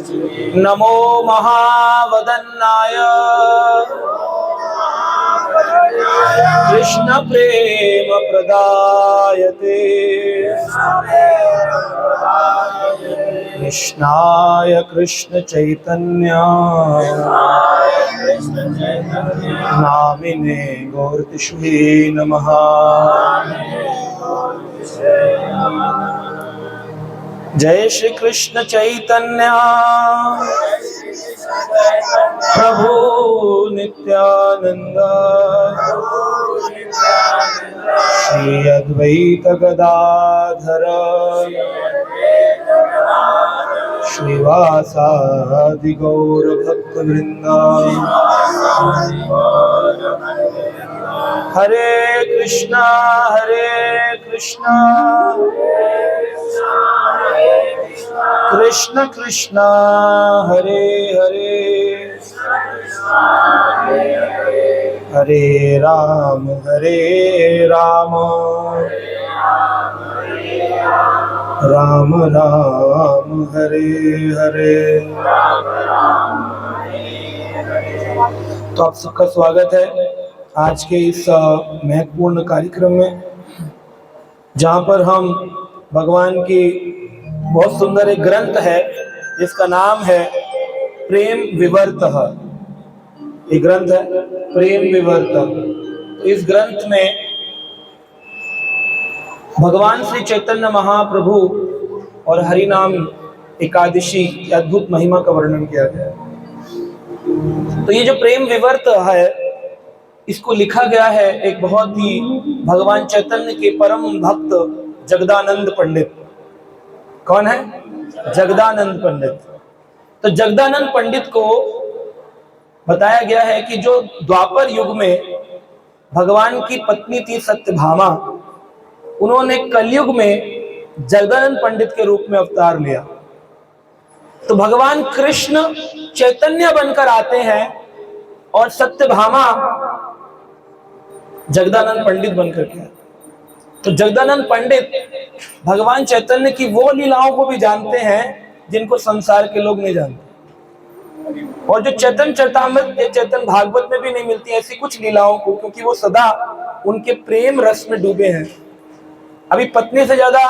नमो महावदन्नाय कृष्ण प्रेम प्रदायते कृष्णाय कृष्ण चैतन्य नामिने गौरतिष्वे नमः। जय श्री कृष्ण चैतन्य प्रभु नित्यानंद श्री अद्वैत गदाधर श्रीवासादि गौर भक्त वृंदा। हरे कृष्णा कृष्ण कृष्ण हरे हरे हरे राम राम राम हरे हरे। तो आप सबका स्वागत है आज के इस महत्वपूर्ण कार्यक्रम में, जहाँ पर हम भगवान की बहुत सुंदर एक ग्रंथ है जिसका नाम है प्रेम विवर्तः। एक ग्रंथ है प्रेम विवर्तः। इस ग्रंथ में भगवान श्री चैतन्य महाप्रभु और हरि नाम एकादशी की अद्भुत महिमा का वर्णन किया गया है। तो ये जो प्रेम विवर्त है, इसको लिखा गया है एक बहुत ही भगवान चैतन्य के परम भक्त जगदानंद पंडित। कौन है? जगदानंद पंडित। तो जगदानंद पंडित को बताया गया है कि जो द्वापर युग में भगवान की पत्नी थी सत्यभामा, उन्होंने कलयुग में जगदानंद पंडित के रूप में अवतार लिया। तो भगवान कृष्ण चैतन्य बनकर आते हैं और सत्यभामा जगदानंद पंडित बनकर के। तो जगदानंद पंडित भगवान चैतन्य की वो लीलाओं को भी जानते हैं जिनको संसार के लोग नहीं जानते, और जो चैतन्य चरितामृत या चैतन्य भागवत में भी नहीं मिलती ऐसी कुछ लीलाओं को, क्योंकि वो सदा उनके प्रेम रस में डूबे हैं। अभी पत्नी से ज्यादा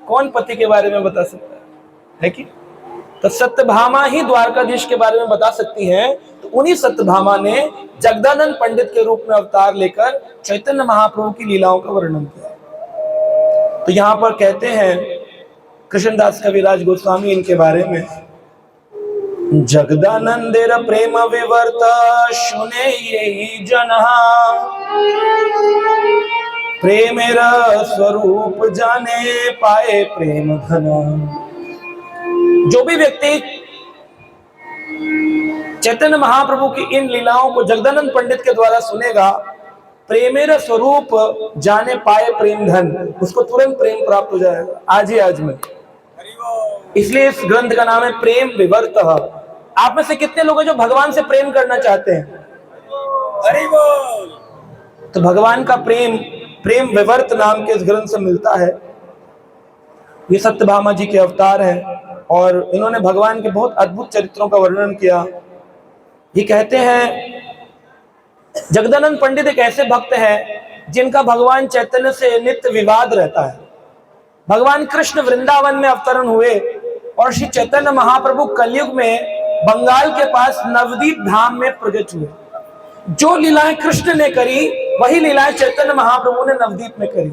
कौन पति के बारे में बता सकता है कि? तो सत्यभामा ही द्वारकाधीश के बारे में बता सकती हैं। तो उन्हीं सत्यभामा ने जगदानंद पंडित के रूप में अवतार लेकर चैतन्य महाप्रभु की लीलाओं का वर्णन किया। तो यहाँ पर कहते हैं कृष्णदास कविराज गोस्वामी इनके बारे में, जगदानंदेर प्रेम विवर्त शुने यही जनहा, प्रेमेर स्वरूप जाने पाए प्रेम घना। जो भी व्यक्ति चैतन्य महाप्रभु की इन लीलाओं को जगदानंद पंडित के द्वारा सुनेगा, प्रेमेर स्वरूप जाने पाए प्रेम धन, उसको तुरंत प्रेम प्राप्त हो जाएगा आज ही आज में। इसलिए इस ग्रंथ का नाम है प्रेम विवर्तः। आप में से कितने लोग हैं जो भगवान से प्रेम करना चाहते हैं? तो भगवान का प्रेम प्रेम विवर्त नाम के इस ग्रंथ से मिलता है। ये सत्यभामा जी के अवतार हैं और इन्होंने भगवान के बहुत अद्भुत चरित्रों का वर्णन किया। ये कहते हैं जगदानंद पंडित एक ऐसे भक्त हैं जिनका भगवान चैतन्य से नित्य विवाद रहता है। भगवान कृष्ण वृंदावन में अवतरण हुए और श्री चैतन्य महाप्रभु कलयुग में बंगाल के पास नवदीप धाम में प्रकट हुए। जो लीलाएं कृष्ण ने करी वही लीलाएं चैतन्य महाप्रभु ने नवदीप में करी।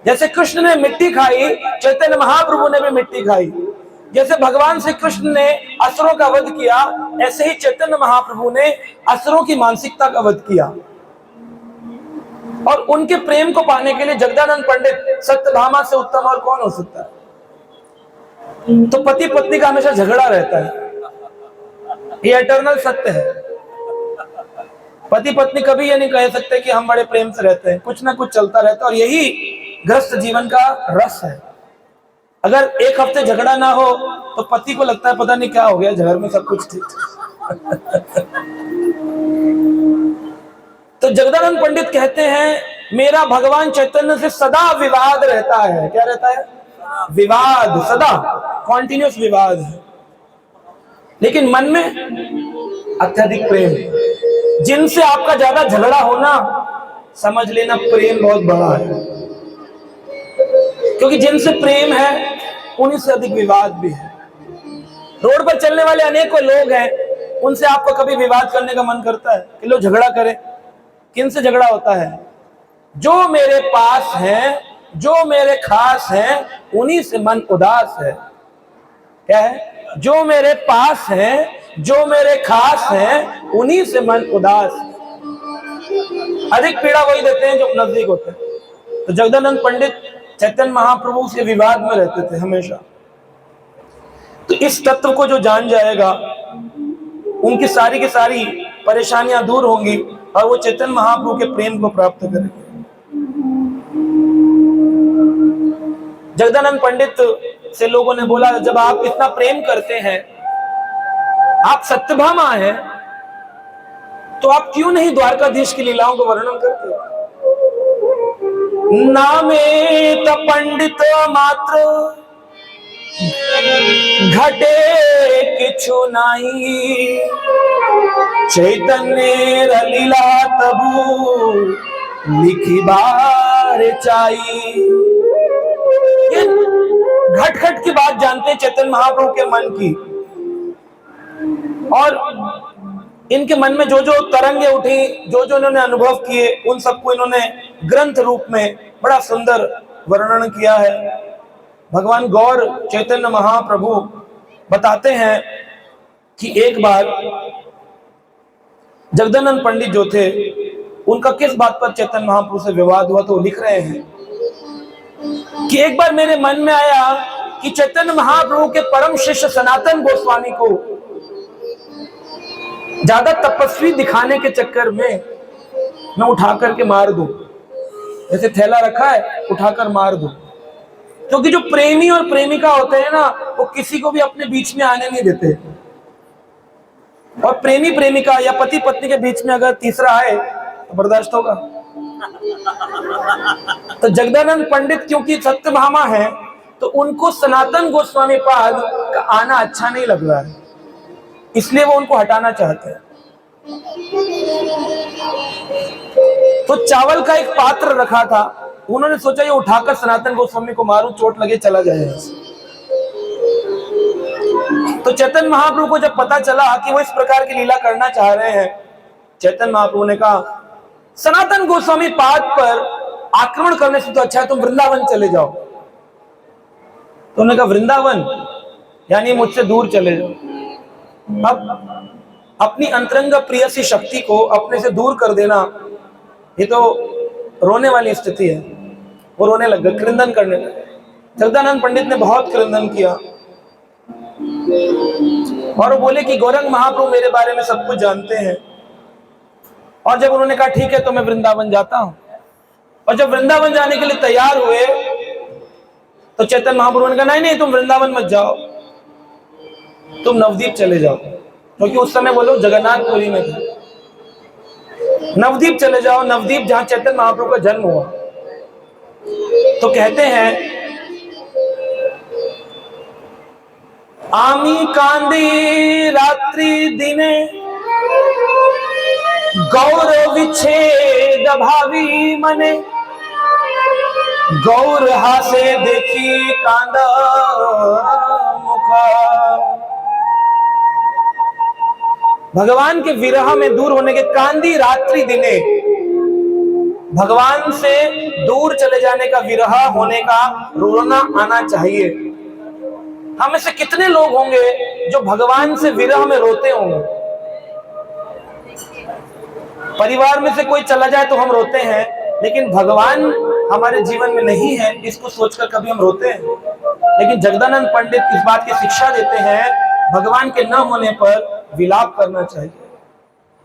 जैसे कृष्ण ने मिट्टी खाई, चैतन्य महाप्रभु ने भी मिट्टी खाई। जैसे भगवान श्री कृष्ण ने असुरों का वध किया, ऐसे ही चैतन्य महाप्रभु ने असुरों की मानसिकता का वध किया। और उनके प्रेम को पाने के लिए जगदानंद पंडित सत्यभामा से उत्तम और कौन हो सकता है? तो पति पत्नी का हमेशा झगड़ा रहता है, ये इटर्नल सत्य है। पति पत्नी कभी ये नहीं कह सकते कि हम बड़े प्रेम से रहते हैं, कुछ ना कुछ चलता रहता है। और यही गृहस्थ जीवन का रस है। अगर एक हफ्ते झगड़ा ना हो तो पति को लगता है पता नहीं क्या हो गया, घर में सब कुछ ठीक। तो जगदानंद पंडित कहते हैं मेरा भगवान चैतन्य से सदा विवाद रहता है। क्या रहता है? विवाद, सदा कॉन्टिन्यूस विवाद है। लेकिन मन में अत्यधिक प्रेम। जिनसे आपका ज्यादा झगड़ा होना, समझ लेना प्रेम बहुत बड़ा है, क्योंकि जिनसे प्रेम है उन्हीं से अधिक विवाद भी है। रोड पर चलने वाले अनेकों लोग हैं, उनसे आपको कभी विवाद करने का मन करता है कि लोग झगड़ा करें? किन से झगड़ा होता है? जो मेरे पास हैं, जो मेरे खास हैं, उन्हीं से मन उदास है। क्या है? जो मेरे पास हैं, जो मेरे खास हैं, उन्हीं से मन उदास। अधिक पीड़ा वही देते हैं जो नजदीक होते हैं। तो जगदानंद पंडित चैतन्य महाप्रभु से विवाद में रहते थे हमेशा। तो इस तत्व को जो जान जाएगा, उनकी सारी की सारी परेशानियां दूर होंगी और वो चैतन्य महाप्रभु के प्रेम को प्राप्त करेंगे। जगदानंद पंडित से लोगों ने बोला, जब आप इतना प्रेम करते हैं, आप सत्यभामा हैं, तो आप क्यों नहीं द्वारकाधीश की लीलाओं को वर्णन करते? नामे त पंडित मात्र घटे किछु नाई, चैतन्य लीला तबु लिखी बार चाई। घट घट की बात जानते हैं चैतन्य महाप्रभु के मन की, और इनके मन में जो जो तरंगे उठी, जो जो इन्होंने अनुभव किए, उन सबको इन्होंने ग्रंथ रूप में बड़ा सुंदर वर्णन किया है। भगवान गौर चैतन्य महाप्रभु बताते हैं कि एक बार जगदानंद पंडित जो थे, उनका किस बात पर चैतन्य महाप्रभु से विवाद हुआ, तो लिख रहे हैं कि एक बार मेरे मन में आया कि चैतन्य महाप्रभु के परम शिष्य सनातन गोस्वामी को ज्यादा तपस्वी दिखाने के चक्कर में मैं उठा करके मार दूं। जैसे थैला रखा है, उठाकर मार दूं। क्योंकि जो प्रेमी और प्रेमिका होते हैं ना, वो किसी को भी अपने बीच में आने नहीं देते। और प्रेमी प्रेमिका या पति पत्नी के बीच में अगर तीसरा आए तो बर्दाश्त होगा? तो जगदानंद पंडित क्योंकि सत्यभामा है, तो उनको सनातन गोस्वामी पाद का आना अच्छा नहीं लग रहा है, इसलिए वो उनको हटाना चाहते हैं। तो चावल का एक पात्र रखा था, उन्होंने सोचा ये उठाकर सनातन गोस्वामी को मारूं, चोट लगे चला जाए। तो चैतन्य महाप्रभु को जब पता चला कि वो इस प्रकार की लीला करना चाह रहे हैं, चैतन्य महाप्रभु ने कहा, सनातन गोस्वामी पाद पर आक्रमण करने से तो अच्छा है तुम वृंदावन चले जाओ। तो उन्होंने कहा वृंदावन यानी मुझसे दूर चले जाओ। अब अपनी अंतरंग प्रियसी शक्ति को अपने से दूर कर देना, ये तो रोने वाली स्थिति है। वो रोने लग गए, क्रंदन करने लगे। जगदानंद पंडित ने बहुत क्रंदन किया और वो बोले कि गौरंग महाप्रभु मेरे बारे में सब कुछ जानते हैं। और जब उन्होंने कहा ठीक है तो मैं वृंदावन जाता हूं, और जब वृंदावन जाने के लिए तैयार हुए तो चैतन्य महाप्रभु ने कहा नहीं नहीं तुम वृंदावन मत जाओ, तुम नवदीप चले जाओ। क्योंकि उस समय वो लोग जगन्नाथपुरी में थे। नवदीप चले जाओ, नवदीप जहां चैतन्य महाप्रभु का जन्म हुआ। तो कहते हैं आमी कांदी रात्रि दिने गौर विच्छेद भावी मने, गौर हासे देखी कांदा मुखा। भगवान के विरह में दूर होने के कांदी रात्रि दिने, भगवान से दूर चले जाने का, विरह होने का रोना आना चाहिए। हम में से कितने लोग होंगे जो भगवान से विरह में रोते होंगे? परिवार में से कोई चला जाए तो हम रोते हैं, लेकिन भगवान हमारे जीवन में नहीं है इसको सोचकर कभी हम रोते हैं? लेकिन जगदानंद पंडित इस बात की शिक्षा देते हैं, भगवान के न होने पर विलाप करना चाहिए।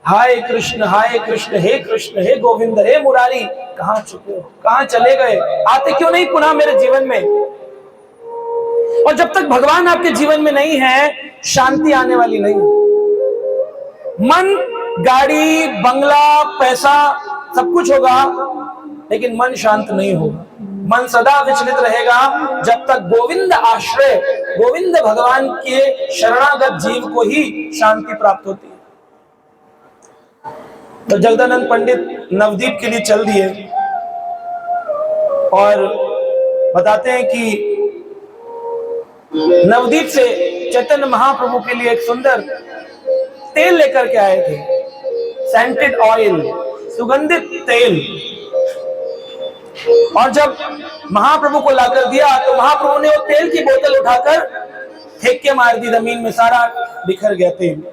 हाय कृष्ण हे कृष्ण हे गोविंद हे मुरारी, कहां छुपे हो, कहां चले गए, आते क्यों नहीं पुनः मेरे जीवन में? और जब तक भगवान आपके जीवन में नहीं है, शांति आने वाली नहीं है। मन, गाड़ी, बंगला, पैसा सब कुछ होगा, लेकिन मन शांत नहीं होगा। मन सदा विचलित रहेगा जब तक गोविंद आश्रय, गोविंद भगवान के शरणागत जीव को ही शांति प्राप्त होती है। तो जगदानंद पंडित नवदीप के लिए चल दिए और बताते हैं कि नवदीप से चैतन्य महाप्रभु के लिए एक सुंदर तेल लेकर के आए थे, सेंटेड ऑयल, सुगंधित तेल। और जब महाप्रभु को लाकर दिया तो महाप्रभु ने वो तेल की बोतल उठाकर फेंक के मार दी जमीन में, सारा बिखर गया तेल।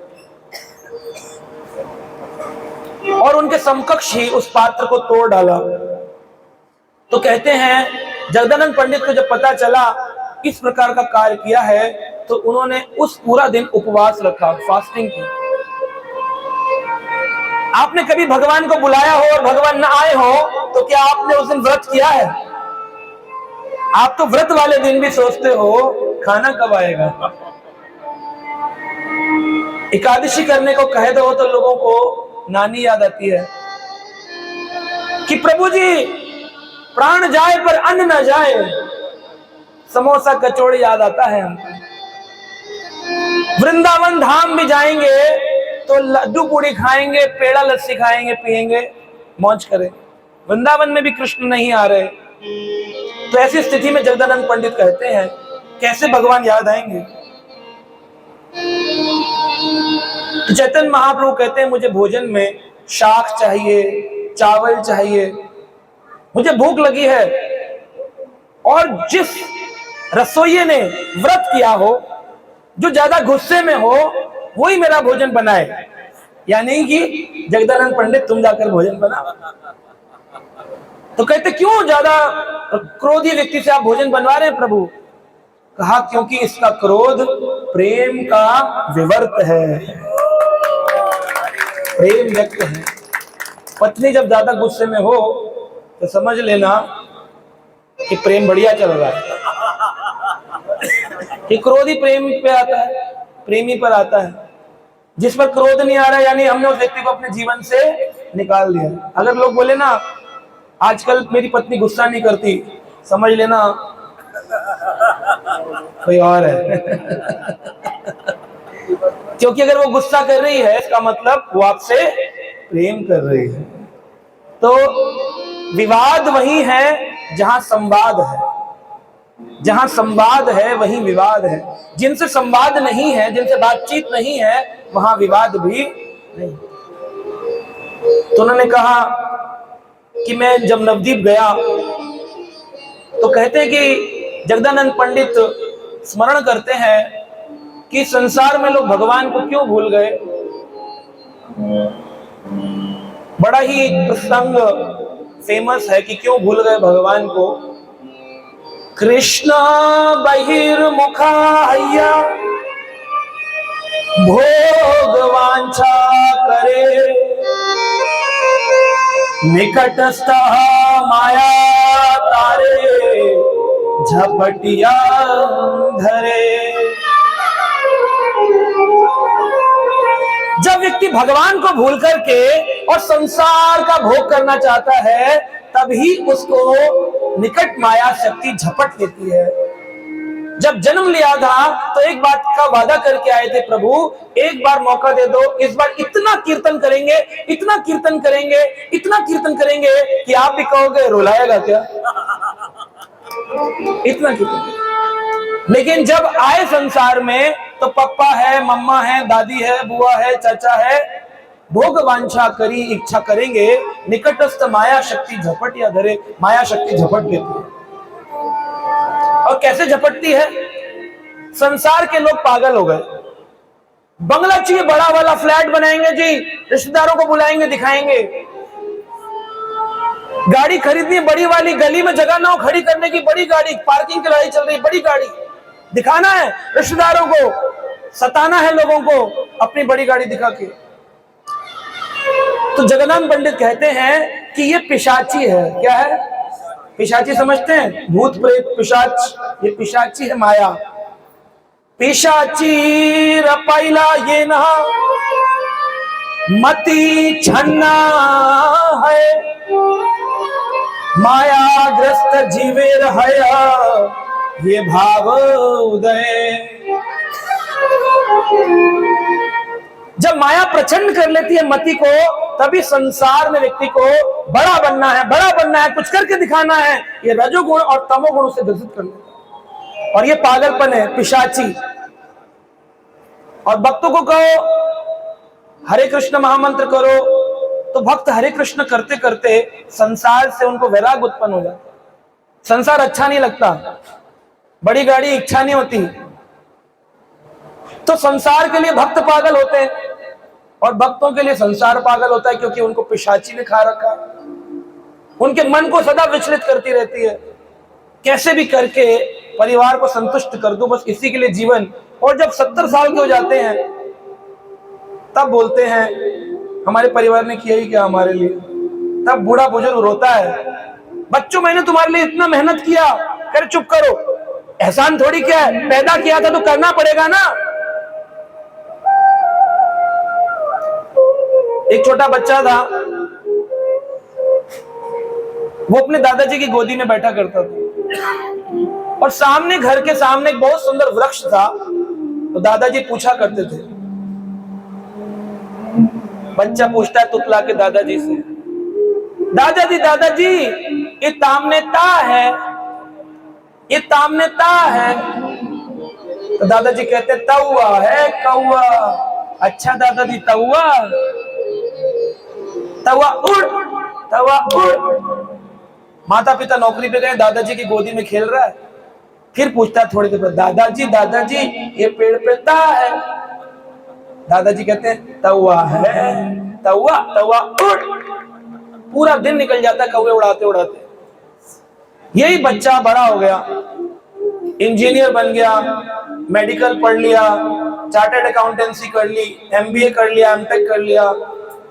और उनके समकक्ष ही उस पात्र को तोड़ डाला। तो कहते हैं जगदानंद पंडित को जब पता चला इस प्रकार का कार्य किया है तो उन्होंने उस पूरा दिन उपवास रखा, फास्टिंग की। आपने कभी भगवान को बुलाया हो और भगवान न आए हो तो क्या आपने उस दिन व्रत किया है? आप तो व्रत वाले दिन भी सोचते हो खाना कब आएगा। एकादशी करने को कह दो तो लोगों को नानी याद आती है कि प्रभु जी प्राण जाए पर अन्न न जाए। समोसा कचौड़ी याद आता है हमको। वृंदावन धाम भी जाएंगे तो लड्डू पूड़ी खाएंगे, पेड़ा लस्सी खाएंगे, पिएंगे, मौज करेंगे। वृंदावन में भी कृष्ण नहीं आ रहे। तो ऐसी स्थिति में जगदानंद पंडित कहते हैं कैसे भगवान याद आएंगे। तो चैतन्य महाप्रभु कहते हैं मुझे भोजन में शाक चाहिए, चावल चाहिए, मुझे भूख लगी है। और जिस रसोइये ने व्रत किया हो, जो ज्यादा गुस्से में हो, वही मेरा भोजन बनाए। यानी कि जगदानंद पंडित तुम जाकर भोजन बनाओ। तो कहते क्यों ज्यादा क्रोधी व्यक्ति से आप भोजन बनवा रहे हैं प्रभु? कहा क्योंकि इसका क्रोध प्रेम का विवर्त है, प्रेम व्यक्त है। पत्नी जब ज्यादा गुस्से में हो तो समझ लेना कि प्रेम बढ़िया चल रहा है। कि क्रोध ही प्रेम पे आता है, प्रेमी पर आता है। जिस पर क्रोध नहीं आ रहा यानी हमने उस व्यक्ति को अपने जीवन से निकाल दिया। अगर लोग बोले ना आजकल मेरी पत्नी गुस्सा नहीं करती, समझ लेना कोई और है। क्योंकि अगर वो गुस्सा कर रही है इसका मतलब वो आपसे प्रेम कर रही है। तो विवाद वही है जहां संवाद है, जहां संवाद है वहीं विवाद है। जिनसे संवाद नहीं है, जिनसे बातचीत नहीं है, वहां विवाद भी नहीं। तो उन्होंने कहा कि मैं जब नवदीप गया तो कहते हैं कि जगदानंद पंडित स्मरण करते हैं कि संसार में लोग भगवान को क्यों भूल गए। बड़ा ही प्रसंग फेमस है कि क्यों भूल गए भगवान को। कृष्ण बहिर्मुखा हैया भोग वांछा करे, निकटस्थ माया तारे झपटिया धरे। जब व्यक्ति भगवान को भूल करके और संसार का भोग करना चाहता है तभी उसको निकट माया शक्ति झपट लेती है। जब जन्म लिया था तो एक बात का वादा करके आए थे प्रभु, एक बार मौका दे दो, इस बार इतना कीर्तन करेंगे, इतना कीर्तन करेंगे, इतना कीर्तन करेंगे कि आप भी कहोगे रुलाएगा क्या। इतना कीर्तन। लेकिन जब आए संसार में तो पप्पा है, मम्मा है, दादी है, बुआ है, चाचा है, भोग वांछा करी इच्छा करेंगे, निकटस्थ माया शक्ति झपट या धरे। माया शक्ति झपट देती है। और कैसे झपटती है? संसार के लोग पागल हो गए। बंगला चाहिए, बड़ा वाला फ्लैट बनाएंगे जी, रिश्तेदारों को बुलाएंगे, दिखाएंगे। गाड़ी खरीदनी बड़ी वाली, गली में जगह ना हो खड़ी करने की बड़ी गाड़ी, पार्किंग की लड़ाई चल रही बड़ी गाड़ी, दिखाना है रिश्तेदारों को, सताना है लोगों को अपनी बड़ी गाड़ी दिखा के। तो जगन्नाथ पंडित कहते हैं कि ये पिशाची है। क्या है? पिशाची समझते हैं? भूत प्रेत पिशाच, ये पिशाची है माया। पिशाची रपाइला ये ना मति छन्ना है, मायाग्रस्त जीवे रहया ये भाव उदय। जब माया प्रचंड कर लेती है मति को, तभी संसार में व्यक्ति को बड़ा बनना है, कुछ करके दिखाना है, ये रजोगुण और तमोगुण से ग्रसित कर लेता है। और ये पागलपन है, पिशाची। और भक्तों को कहो हरे कृष्ण महामंत्र करो, तो भक्त हरे कृष्ण करते करते संसार से उनको वैराग उत्पन्न हो जाता। संसार अच्छा नहीं लगता, बड़ी गाड़ी इच्छा नहीं होती, तो संसार के लिए भक्त पागल होते हैं और भक्तों के लिए संसार पागल होता है, क्योंकि उनको पिशाची ने खा रखा। उनके मन को सदा विचलित करती रहती है, कैसे भी करके परिवार को संतुष्ट कर दो, बस इसी के लिए जीवन। और जब 70 साल के हो जाते हैं तब बोलते हैं हमारे परिवार ने किया ही क्या हमारे लिए। तब बूढ़ा बुजुर्ग रोता है, बच्चों मैंने तुम्हारे लिए इतना मेहनत किया। कर चुप करो, एहसान थोड़ी क्या है, पैदा किया था तो करना पड़ेगा ना। एक छोटा बच्चा था, वो अपने दादाजी की गोदी में बैठा करता था और सामने, घर के सामने एक बहुत सुंदर वृक्ष था। तो दादाजी पूछा करते थे, बच्चा पूछता है तुतला के दादाजी से, दादाजी ये तामनेता है, ये तामनेता है। तो दादाजी कहते तौआ है, कौआ। अच्छा दादाजी तौआ, तवा उड़, तवा उड़। माता पिता नौकरी पे गए, दादाजी की गोदी में खेल रहा है। फिर पूछता है थोड़ी देर बाद, दादाजी ये पेड़ पे ता है। दादाजी कहते हैं तवा है, तवा तवा उड़। पूरा दिन निकल जाता है कौवे उड़ाते उड़ाते। यही बच्चा बड़ा हो गया, इंजीनियर बन गया, मेडिकल पढ़ लिया, चार्टर्ड अकाउंटेंसी कर ली, MBA कर लिया, MTech कर लिया।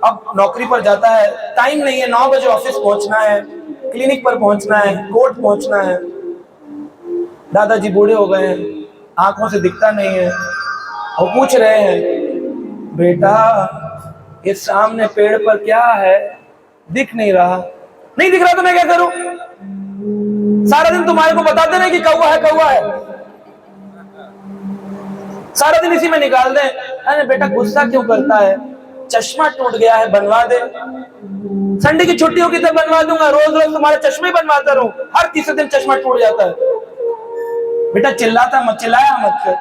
अब नौकरी पर जाता है, टाइम नहीं है, 9 बजे ऑफिस पहुंचना है, क्लिनिक पर पहुंचना है, कोर्ट पहुंचना है। दादाजी बूढ़े हो गए हैं, आंखों से दिखता नहीं है। वो पूछ रहे हैं, बेटा ये सामने पेड़ पर क्या है, दिख नहीं रहा। नहीं दिख रहा तो मैं क्या करूं? सारा दिन तुम्हारे को बताते नहीं कि कौवा है, कौवा है। सारा दिन इसी में निकाल दे। अरे बेटा गुस्सा क्यों करता है, चश्मा टूट गया है, बनवा दे। संडे की छुट्टी होगी तब बनवा दूंगा, रोज रोज तुम्हारे चश्मे बनवाता रहूं, हर तीसरे दिन चश्मा टूट जाता है। बेटा चिल्लाता मत, चिल्लाया मत कर।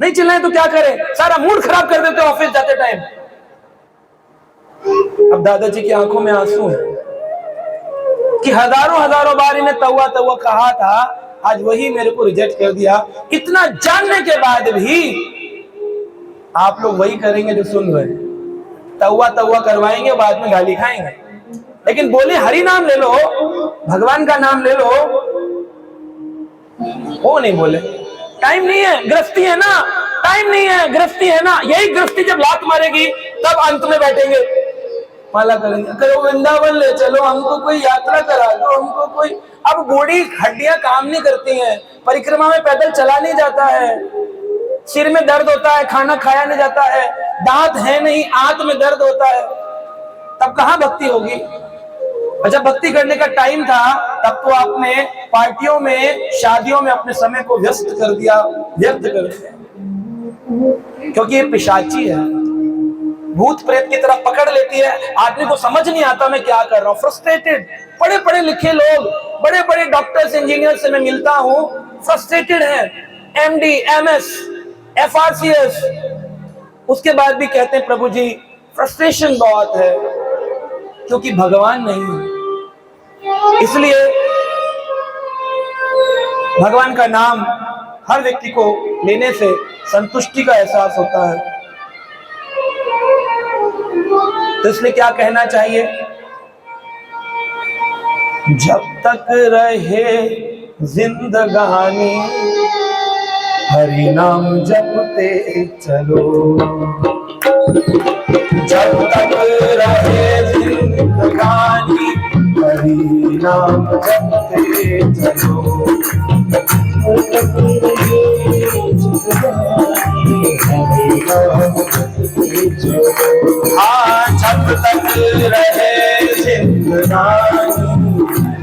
नहीं चिल्लाए तो क्या करे, सारा मूड खराब कर देते ऑफिस जाते टाइम। अब दादाजी की आंखों में आंसू है कि हजारों बार इन्हें तौवा तौवा कहा था, आज वही मेरे को रिजेक्ट कर दिया। इतना जानने के बाद भी आप लोग वही करेंगे जो सुन रहे हैं, तौवा तौवा करवाएंगे, बाद में गाली खाएंगे। लेकिन बोले हरि नाम ले लो, भगवान का नाम ले लो, वो नहीं बोले। टाइम नहीं है, गृहस्थी है ना, टाइम नहीं है, गृहस्थी है ना। यही गृहस्थी जब लात मारेगी तब अंत में बैठेंगे, माला करेंगे, करो वृंदावन ले चलो, हमको कोई यात्रा करा दो, हमको कोई। अब बूढ़ी हड्डियां काम नहीं करती हैं, परिक्रमा में पैदल चला नहीं जाता है, सिर में दर्द होता है, खाना खाया नहीं जाता है, दांत है नहीं, आंत में दर्द होता है, तब कहां भक्ति होगी? जब भक्ति करने का टाइम था तब तो आपने पार्टियों में, शादियों में अपने समय को व्यस्त कर दिया, व्यर्थ कर दिया। क्योंकि ये पिशाची है, भूत प्रेत की तरह पकड़ लेती है। आदमी को समझ नहीं आता मैं क्या कर रहा हूँ, फ्रस्ट्रेटेड। बड़े पढ़े लिखे लोग, बड़े बड़े डॉक्टर्स, इंजीनियर से मैं मिलता हूँ, फ्रस्ट्रेटेड है, MD, MS, FRCS, उसके बाद भी कहते हैं प्रभु जी फ्रस्ट्रेशन बहुत है, क्योंकि भगवान नहीं है। इसलिए भगवान का नाम हर व्यक्ति को लेने से संतुष्टि का एहसास होता है। तो इसलिए क्या कहना चाहिए, जब तक रहे जिंदगानी हरि नाम जपते चलो, जब तक रहे जिंदगानी हरि नाम जपते चलो, हाँ जब तक रहे जिंदगानी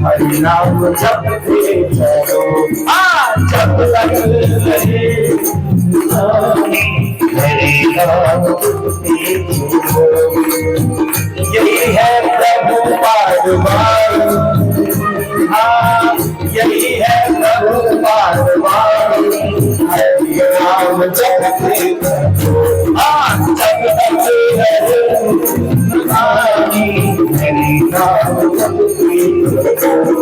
हरि नाम जपते चलो, जब तक रहे हरि नाम जपते चलो। यही है प्रभु पारवान, यही है प्रभु पारवान, हरि नाम जपते चलो, जब तक रहे हरि नाम जपते चलो।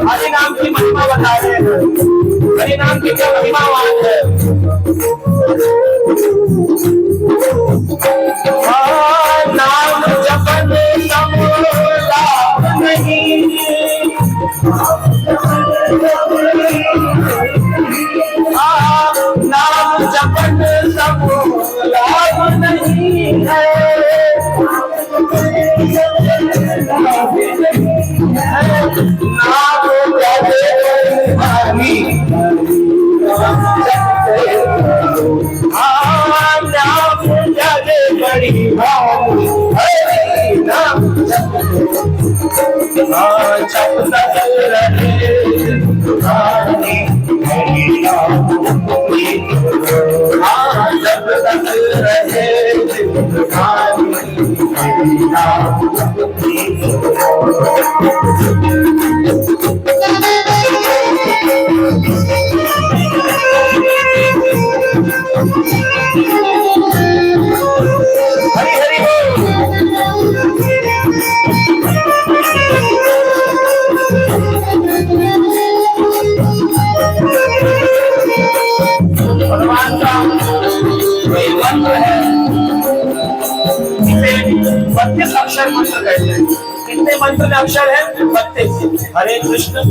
हरि नाम की महिमा बता रहे हैं, हरि नाम की क्या महिमावान है। नाम जपन सम लाभ नहीं, नाम जपन सम लाभ नहीं है, बड़ी हरि नाम जप तक रहे हरि नाम जप तक रहे हरि नाम भगवान का कोई मंत्र है, इसे 32 अक्षर मंत्र कहते हैं। कितने मंत्र में अक्षर है? 32। हरे कृष्ण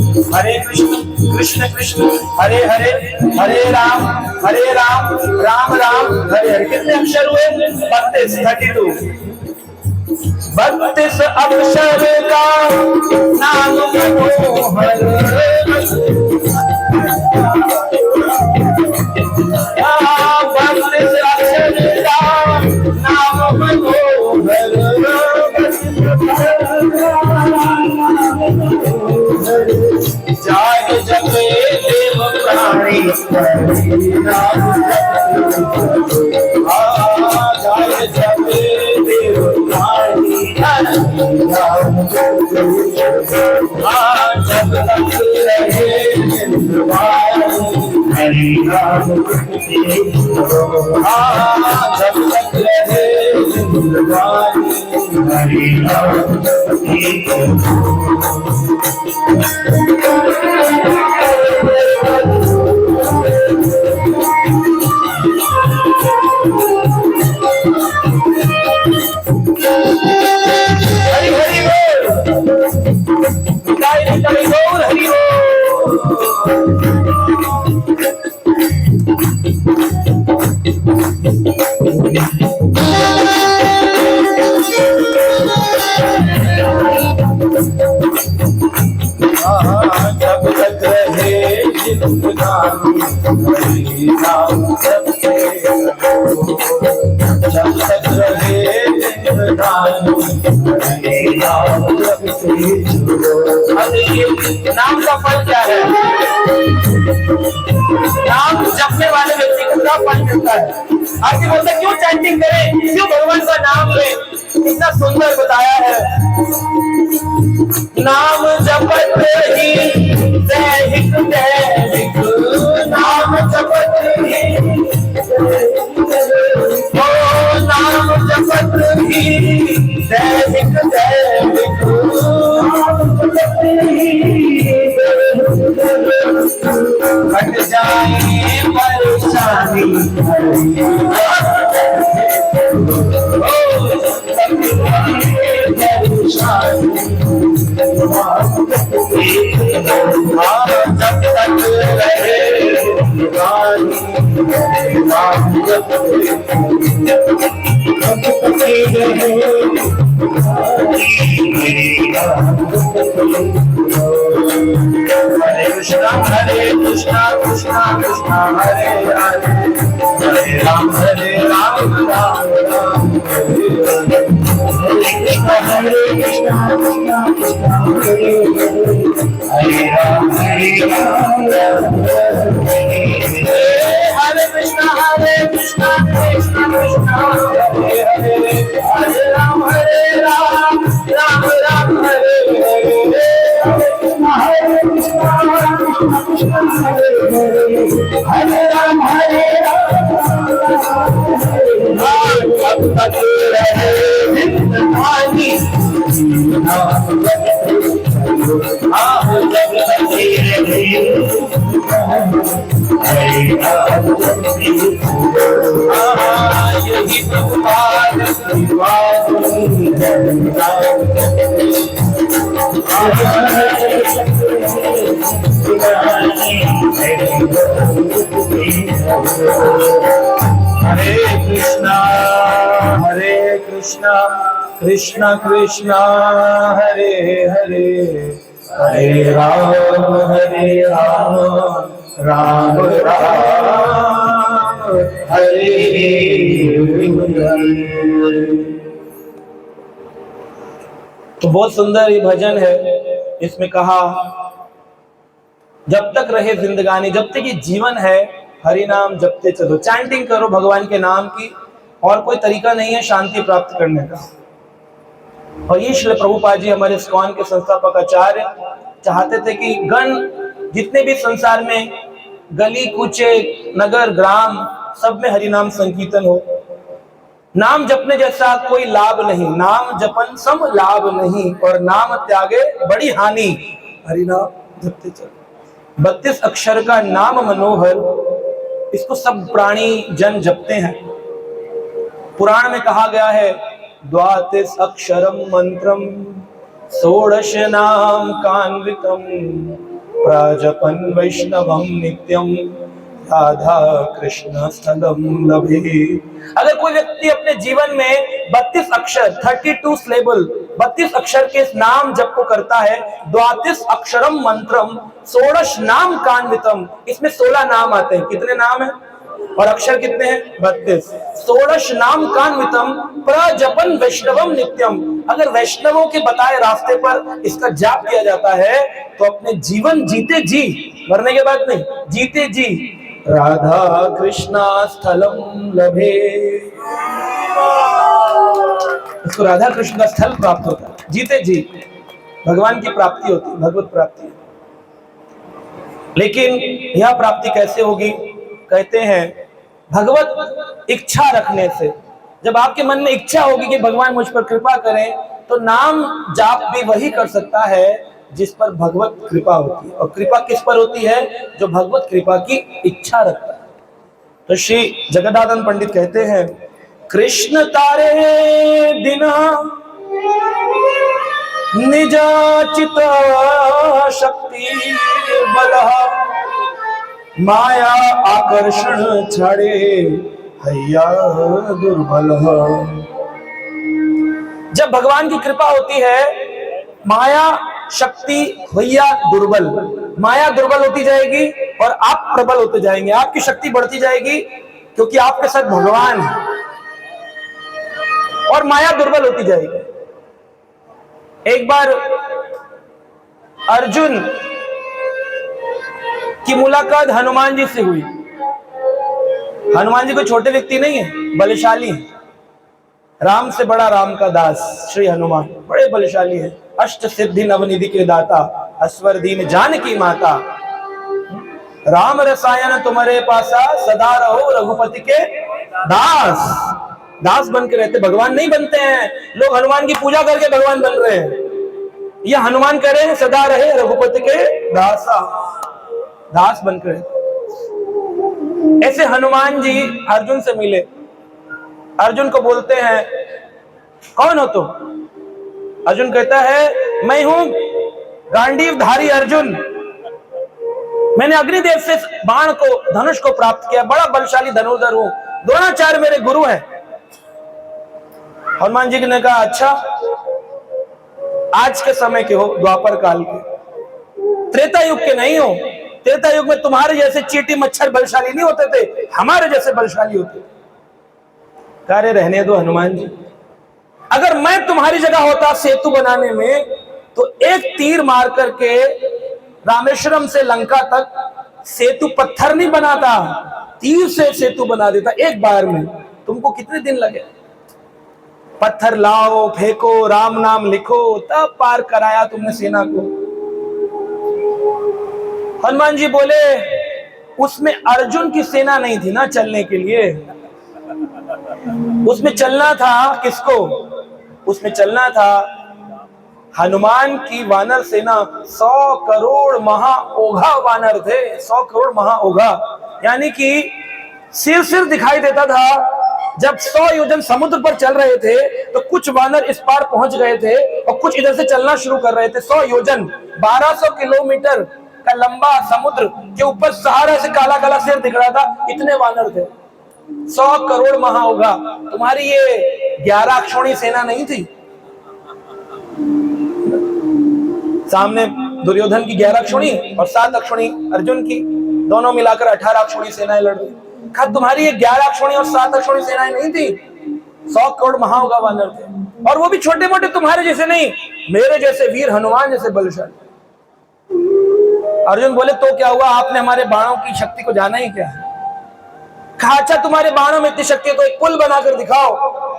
कृष्ण कृष्ण हरे हरे, हरे राम राम राम हरे हरे। कितने अक्षर हुए? 32, 32। 32 अक्षर का नाम मनोहर, 32 अक्षर का नाम मनोहर, जाय जपे देव प्राणी जाय जपे देव प्राणी जब तक रहे हरि नाम जब तक रहे हरि नाम हरि हरि बोल, हरि बोल। जब तक रहे जिंदगानी हरि नाम जपते रहो, जब तक रहे जिंदगानी हरि नाम जपते रहो। नाम का फल क्या है? नाम जपने वाले व्यक्ति को क्या फल मिलता है? आगे बोलते क्यों चैंटिंग करें, क्यों भगवान का नाम लें? कितना सुंदर बताया है। नाम जपत ही दैहिक दैहिक, नाम जपत ही नाम जपत ही दैहिक दैहिक, हट जाए परेशानी जब तक रहे दीवानी नाम जपते हरे कृष्णा कृष्णा कृष्णा हरे हरे हरे राम राम राम हरे हरे कृष्णा कृष्णा कृष्णा हरे हरे राम राम हरे कृष्णा कृष्णा कृष्णा हरे हरे हरे राम राम राम हरे हरे हरे कृष्णा कृष्णा हरे हरे राम जब तक रहे जिंदगानी नाम जपते जब तक रहे यही भगवान की बात हरे कृष्णा कृष्णा कृष्णा हरे हरे हरे राम राम राम हरे हरे। तो बहुत सुंदर ये भजन है। इसमें कहा जब तक रहे जिंदगानी, जब तक ये जीवन है हरि नाम जपते चलो, चैंटिंग करो भगवान के नाम की, और कोई तरीका नहीं है शांति प्राप्त करने का। और ये श्रील प्रभुपाद जी हमारे इस्कॉन के संस्थापक आचार्य चाहते थे कि गण जितने भी संसार में गली कूचे नगर ग्राम सब में हरि नाम संकीर्तन हो। नाम जपने जैसा कोई लाभ नहीं, नाम जपन सम लाभ नहीं, और नाम त्यागे बड़ी हानि, हरि नाम जपते चलो। 32 अक्षर का नाम मनोहर, इसको सब प्राणी जन जपते हैं। पुराण में कहा गया है 32 अक्षरम मंत्रम षोडश नाम कान्वितम प्राजपन वैष्णवम नित्यम राधा कृष्ण स्थलम लभे। अगर कोई व्यक्ति अपने जीवन में 32 अक्षर 32 सिलेबल 32 अक्षर के इस नाम जप को करता है, 32 अक्षरम मंत्रम षोडश नाम कान्वितम, इसमें 16 नाम आते हैं। कितने नाम है और अक्षर कितने हैं? 32। षोडश नाम कान्वितम प्रजपन वैष्णवम नित्यम, अगर वैष्णवों के बताए रास्ते पर इसका जाप किया जाता है तो अपने जीवन जीते जी, मरने के बाद नहीं, जीते जी राधा कृष्णा स्थलम लभे, इसको राधा कृष्ण का स्थल प्राप्त होता है। जीते जी भगवान की प्राप्ति होती है, भगवत प्राप्ति। लेकिन यह प्राप्ति कैसे होगी? कहते हैं भगवत इच्छा रखने से। जब आपके मन में इच्छा होगी कि भगवान मुझ पर कृपा करें, तो नाम जाप भी वही कर सकता है जिस पर भगवत कृपा होती है। और कृपा किस पर होती है? जो भगवत कृपा की इच्छा रखता है। तो श्री जगदानंद पंडित कहते हैं कृष्ण तारे दिना निजाचित शक्ति बल माया आकर्षण छाड़े हैया दुर्बल। जब भगवान की कृपा होती है, माया शक्ति भैया दुर्बल, माया दुर्बल होती जाएगी और आप प्रबल होते जाएंगे, आपकी शक्ति बढ़ती जाएगी क्योंकि आपके साथ भगवान है, और माया दुर्बल होती जाएगी। एक बार अर्जुन की मुलाकात हनुमान जी से हुई। हनुमान जी कोई छोटे व्यक्ति नहीं है, बलशाली है। राम से बड़ा राम का दास श्री हनुमान बड़े बलशाली है। अष्ट सिद्धि नवनिधि के दाता, अस्वर दीन जानकी माता। राम रसायन तुम्हारे पासा, सदा रहो रघुपति के दास। दास बन के रहते, भगवान नहीं बनते हैं। लोग हनुमान की पूजा करके भगवान बन रहे हैं, ये हनुमान कह रहे हैं सदा रहे रघुपति के दासा, दास बनकर। ऐसे हनुमान जी अर्जुन से मिले। अर्जुन को बोलते हैं कौन हो तुम? अर्जुन कहता है मैं हूं गांडीवधारी अर्जुन, मैंने अग्निदेव से बाण को, धनुष को प्राप्त किया, बड़ा बलशाली धनुर्धर हूं, द्रोणाचार्य मेरे गुरु हैं। हनुमान जी ने कहा अच्छा, आज के समय के हो, द्वापर काल के, त्रेता युग के नहीं हो। त्रेता युग में तुम्हारे जैसे चींटी मच्छर बलशाली नहीं होते थे, हमारे जैसे बलशाली होते थे। कार्य रहने दो हनुमान जी, अगर मैं तुम्हारी जगह होता सेतु बनाने में, तो एक तीर मार करके रामेश्वरम से लंका तक सेतु पत्थर नहीं बनाता, तीर से सेतु बना देता एक बार में। तुमको कितने दिन लगे? पत्थर लाओ, फेंको, राम नाम लिखो, तब पार कराया तुमने सेना को। हनुमान जी बोले उसमें अर्जुन की सेना नहीं थी ना चलने के लिए, उसमें चलना था किसको? उसमें चलना था हनुमान की वानर सेना। 100 करोड़ महाओघा वानर थे, 100 करोड़ महाओघा, यानी कि सिर सिर दिखाई देता था। जब 100 योजन समुद्र पर चल रहे थे तो कुछ वानर इस पार पहुंच गए थे और कुछ इधर से चलना शुरू कर रहे थे। 100 योजन 1200 किलोमीटर का लंबा समुद्र के ऊपर सहारा से काला काला सिर दिख रहा था, इतने वानर थे। 100 करोड़ महाओघा। तुम्हारी ये 11 अक्षौणी सेना नहीं थी। सामने दुर्योधन की 11 अक्षौणी और 7 अक्षौणी अर्जुन की, दोनों मिलाकर 18 अक्षौणी सेनाएं लड़ रही। कहा तुम्हारी ये 11 अक्षौणी और 7 अक्षौणी सेनाएं नहीं थी, 100 करोड़ महाओघा वानर थे, और वो भी छोटे मोटे तुम्हारे जैसे नहीं, मेरे जैसे वीर हनुमान जैसे बलशाली। अर्जुन बोले तो क्या हुआ, आपने हमारे बाणों की शक्ति को जाना ही क्या है? कहा अच्छा तुम्हारे बाणों में इतनी शक्ति है तो एक पुल बनाकर दिखाओ,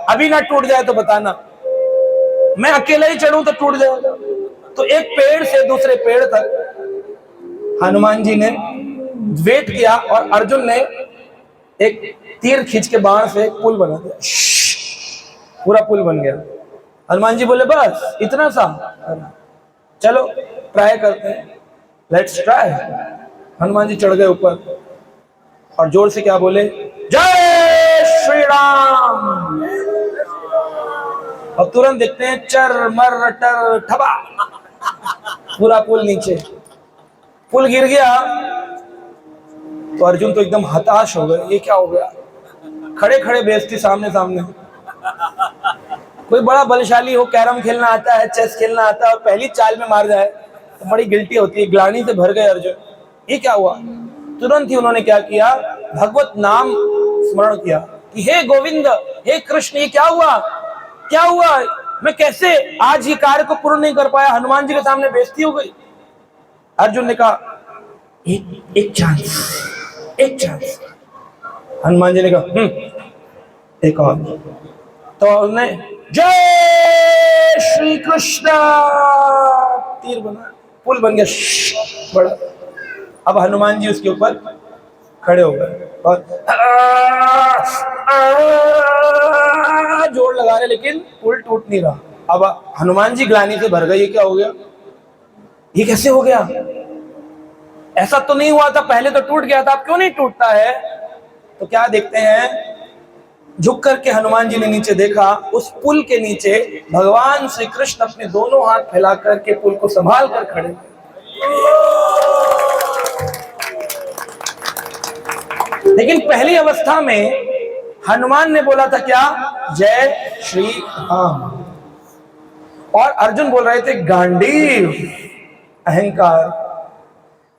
अभी ना टूट जाए तो बताना, मैं अकेला ही चढ़ूं तो टूट जाएगा। तो एक पेड़ से दूसरे पेड़ तक हनुमान जी ने वेट किया और अर्जुन ने एक तीर खींच के बाण से एक पुल बना दिया, पूरा पुल बन गया। हनुमान जी बोले बस इतना सा, चलो ट्राई करते हैं, लेट्स ट्राई। हनुमान जी चढ़ गए ऊपर और जोर से क्या बोले, जय श्री राम। और तुरंत देखते हैं चर मर टर ठबा, पूरा पुल नीचे, पुल गिर गया। तो अर्जुन तो एकदम हताश हो गए, ये क्या हो गया? खड़े खड़े बेइज्जती सामने सामने। कोई बड़ा बलशाली हो, कैरम खेलना आता है, चेस खेलना आता है और पहली चाल में मार जाए तो बड़ी गिल्टी होती है। ग्लानि से भर गए अर्जुन, ये क्या हुआ? तुरंत ही उन्होंने क्या किया, भगवत नाम स्मरण किया कि हे गोविंद, हे कृष्ण, ये क्या हुआ, क्या हुआ, मैं कैसे आज ये कार्य को पूर्ण नहीं कर पाया, हनुमान जी के सामने बेइज्जती हो गई। अर्जुन ने कहा एक चांस, एक चांस। हनुमान जी ने कहा एक और। तो उसने जय श्री कृष्ण, तीर बना, पुल बन गया बड़ा। अब हनुमान जी उसके ऊपर खड़े हो गए और जोर लगा रहे, लेकिन पुल टूट नहीं रहा। अब हनुमान जी ग्लानि से भर गए, ये क्या हो गया, ये कैसे हो गया? ऐसा तो नहीं हुआ था, पहले तो टूट गया था, अब क्यों नहीं टूटता है? तो क्या देखते हैं, झुक करके हनुमान जी ने नीचे देखा, उस पुल के नीचे भगवान श्री कृष्ण अपने दोनों हाथ फैला करके पुल को संभाल कर खड़े। लेकिन पहली अवस्था में हनुमान ने बोला था क्या, जय श्री राम, और अर्जुन बोल रहे थे गांडीव, अहंकार।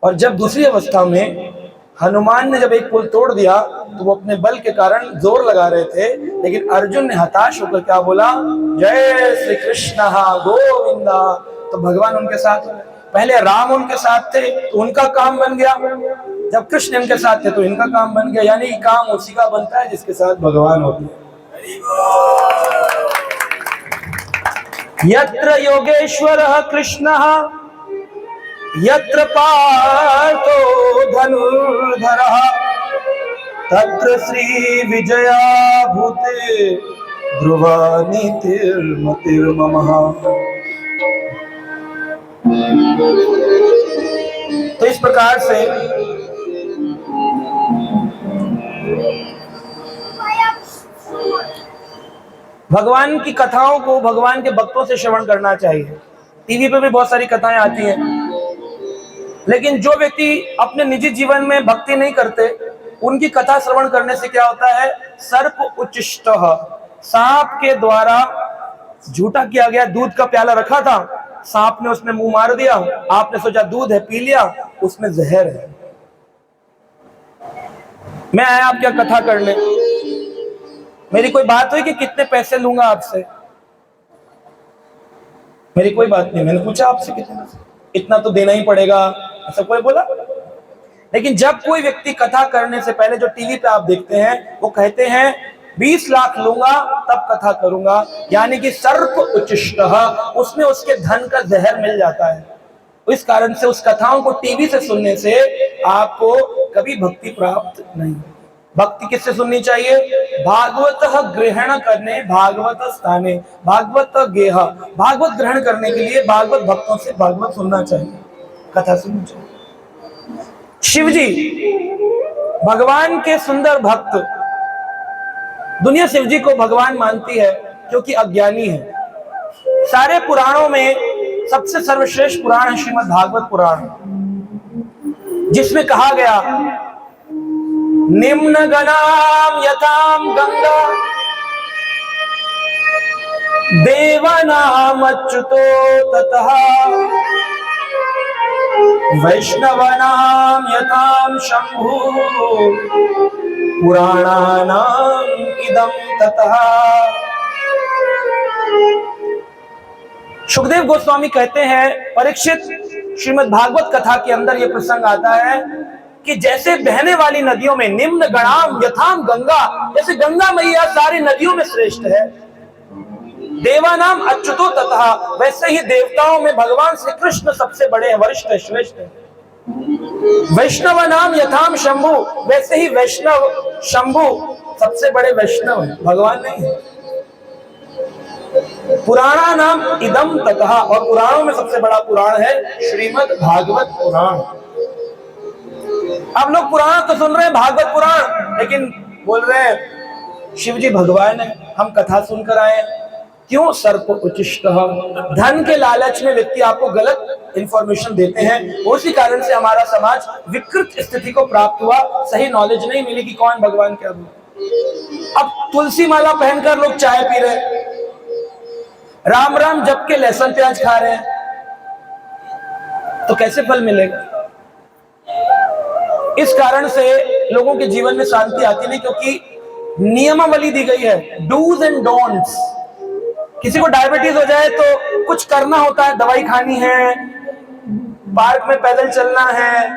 और जब दूसरी अवस्था में हनुमान ने जब एक पुल तोड़ दिया तो वो अपने बल के कारण जोर लगा रहे थे, लेकिन अर्जुन ने हताश होकर क्या बोला, जय श्री कृष्ण गोविंदा। तो भगवान उनके साथ, पहले राम उनके साथ थे तो उनका काम बन गया, जब कृष्ण इनके साथ थे तो इनका काम बन गया। यानी काम उसी का बनता है जिसके साथ भगवान होते हैं। यत्र योगेश्वरः कृष्णः यत्र पार्थो धनुर्धरः तत्र श्री विजया भूते ध्रुवा नीतिर्मतिर्ममः। तो इस प्रकार से भगवान की कथाओं को भगवान के भक्तों से श्रवण करना चाहिए। टीवी पे भी बहुत सारी कथाएं आती हैं, लेकिन जो व्यक्ति अपने निजी जीवन में भक्ति नहीं करते, उनकी कथा श्रवण करने से क्या होता है, सर्प उच्चिष्टः, सांप के द्वारा झूठा किया गया दूध का प्याला रखा था, सांप ने उसमें मुंह मार दिया, आपने सोचा दूध है, पी लिया, उसमें जहर है। मैं आया आप क्या कथा करने, मेरी कोई बात हुई कि कितने पैसे लूंगा आपसे, मेरी कोई बात नहीं, मैंने पूछा आपसे कितना, इतना तो देना ही पड़ेगा, ऐसा कोई बोला? लेकिन जब कोई व्यक्ति कथा करने से पहले, जो टीवी पे आप देखते हैं, वो कहते हैं 20 लाख लूंगा तब कथा करूंगा, यानी कि सर्प उच्चिष्टः, उसमें उसके धन का जहर मिल जाता है। इस कारण से उस कथाओं को टीवी से सुनने से आपको कभी भक्ति प्राप्त नहीं। भक्ति किससे सुननी चाहिए? भागवत ग्रहण करने भागवत स्थाने भागवत गेह, भागवत ग्रहण करने के लिए भागवत भक्तों से भागवत सुनना चाहिए, कथा सुननी चाहिए। शिव जी भगवान के सुंदर भक्त, दुनिया शिव जी को भगवान मानती है क्योंकि अज्ञानी है। सारे पुराणों में सबसे सर्वश्रेष्ठ पुराण है श्रीमद् भागवत पुराण, जिसमें कहा गया निम्न गणाम यथाम गंगा देवानाम अच्युतो ततः वैष्णवानाम यथाम शंभु पुराणानाम इदं ततः। सुखदेव गोस्वामी कहते हैं, परीक्षित, श्रीमद् भागवत कथा के अंदर यह प्रसंग आता है कि जैसे बहने वाली नदियों में निम्न गणाम यथाम गंगा, जैसे गंगा मैया सारी नदियों में श्रेष्ठ है, देवानाम अच्युतो तथा, वैसे ही देवताओं में भगवान श्री कृष्ण सबसे बड़े हैं, वरिष्ठ है, श्रेष्ठ है। वैष्णव नाम यथाम शंभु, वैसे ही वैष्णव शंभु सबसे बड़े वैष्णव है, भगवान नहीं है। पुराणा नाम इदम ततः, और पुराणों में सबसे बड़ा पुराण है श्रीमद् भागवत पुराण। अब लोग पुराण तो सुन रहे हैं, भागवत पुराण, लेकिन बोल रहे हैं शिव जी भगवान है, हम कथा सुनकर आए। क्यों? सर्प उच्चिष्टः, धन के लालच में व्यक्ति आपको गलत इंफॉर्मेशन देते हैं, उसी कारण से हमारा समाज विकृत स्थिति को प्राप्त हुआ, सही नॉलेज नहीं मिली कि कौन भगवान क्या बोले। अब तुलसी माला पहनकर लोग चाय पी रहे, राम राम जप के लहसुन प्याज खा रहे हैं, तो कैसे फल मिलेगा? इस कारण से लोगों के जीवन में शांति आती नहीं, क्योंकि नियमावली दी गई है, डूज एंड डोंट्स। किसी को डायबिटीज हो जाए तो कुछ करना होता है, दवाई खानी है, पार्क में पैदल चलना है,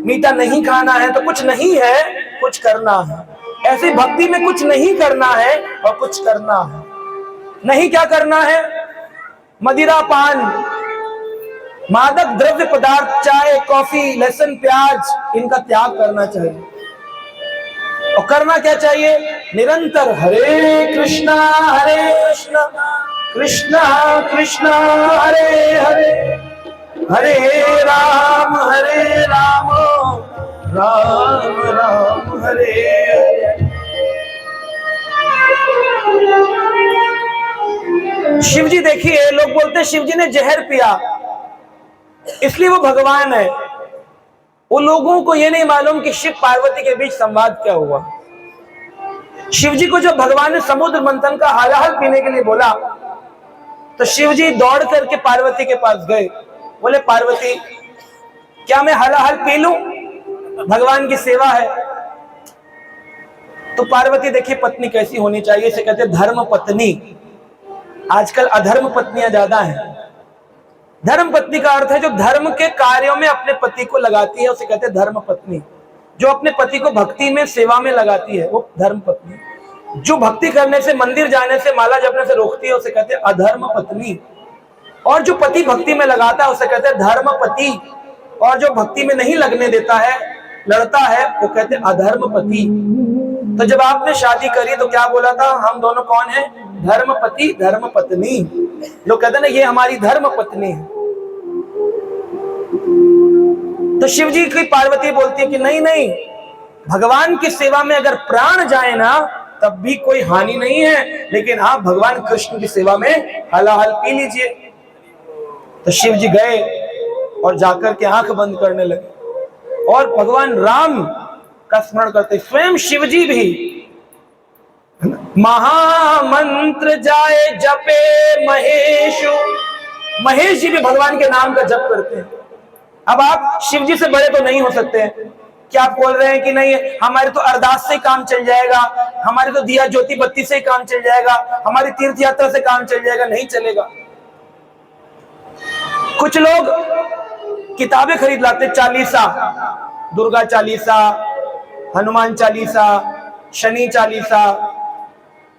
मीठा नहीं खाना है, तो कुछ नहीं है, कुछ करना है। ऐसी भक्ति में कुछ नहीं करना है और कुछ करना है। नहीं क्या करना है? मदिरा पान, मादक द्रव्य पदार्थ, चाय कॉफी लहसुन प्याज, इनका त्याग करना चाहिए। और करना क्या चाहिए? निरंतर हरे कृष्णा कृष्णा कृष्णा हरे हरे, हरे राम राम राम हरे हरे। शिव जी देखिए, लोग बोलते हैं शिव जी ने जहर पिया इसलिए वो भगवान है। वो लोगों को ये नहीं मालूम कि शिव पार्वती के बीच संवाद क्या हुआ। शिव जी को जब भगवान ने समुद्र मंथन का हलाहल पीने के लिए बोला, तो शिव जी दौड़ करके पार्वती के पास गए, बोले पार्वती क्या मैं हलाहल पी लूं? भगवान की सेवा है। तो पार्वती देखिए पत्नी कैसी होनी चाहिए, इसे कहते धर्म पत्नी। आजकल अधर्म पत्नियां ज्यादा हैं। धर्म पत्नी का अर्थ है जो धर्म के कार्यों में अपने पति को लगाती है, उसे कहते हैं धर्म पत्नी। जो अपने पति को भक्ति में सेवा में लगाती है वो धर्म पत्नी। जो भक्ति करने से, मंदिर जाने से, माला जपने से रोकती है उसे कहते हैं अधर्म पत्नी। और जो पति भक्ति में लगाता है उसे कहते हैं धर्म पति। और जो भक्ति में नहीं लगने देता है, लड़ता है, वो कहते हैं अधर्म पति। तो जब आपने शादी करी तो क्या बोला था? हम दोनों कौन है? धर्म पति धर्म पत्नी। लोग कहते हैं ना ये हमारी धर्म पत्नी है। तो शिव जी की पार्वती बोलती है कि नहीं नहीं, भगवान की सेवा में अगर प्राण जाए ना तब भी कोई हानि नहीं है, लेकिन आप भगवान कृष्ण की सेवा में हलाहल पी लीजिए। तो शिव जी गए और जाकर के आंख बंद करने लगे और भगवान राम का स्मरण करते। स्वयं शिव जी भी महामंत्र जाए जपे महेशु, महेश जी भी भगवान के नाम का जप करते हैं। अब आप शिव जी से बड़े तो नहीं हो सकते हैं। क्या आप बोल रहे हैं कि नहीं हमारे तो अरदास से काम चल जाएगा, हमारे तो दिया ज्योति बत्ती से काम चल जाएगा, हमारी तीर्थ यात्रा से काम चल जाएगा? नहीं चलेगा। कुछ लोग किताबें खरीद लाते, चालीसा, दुर्गा चालीसा, हनुमान चालीसा, शनि चालीसा,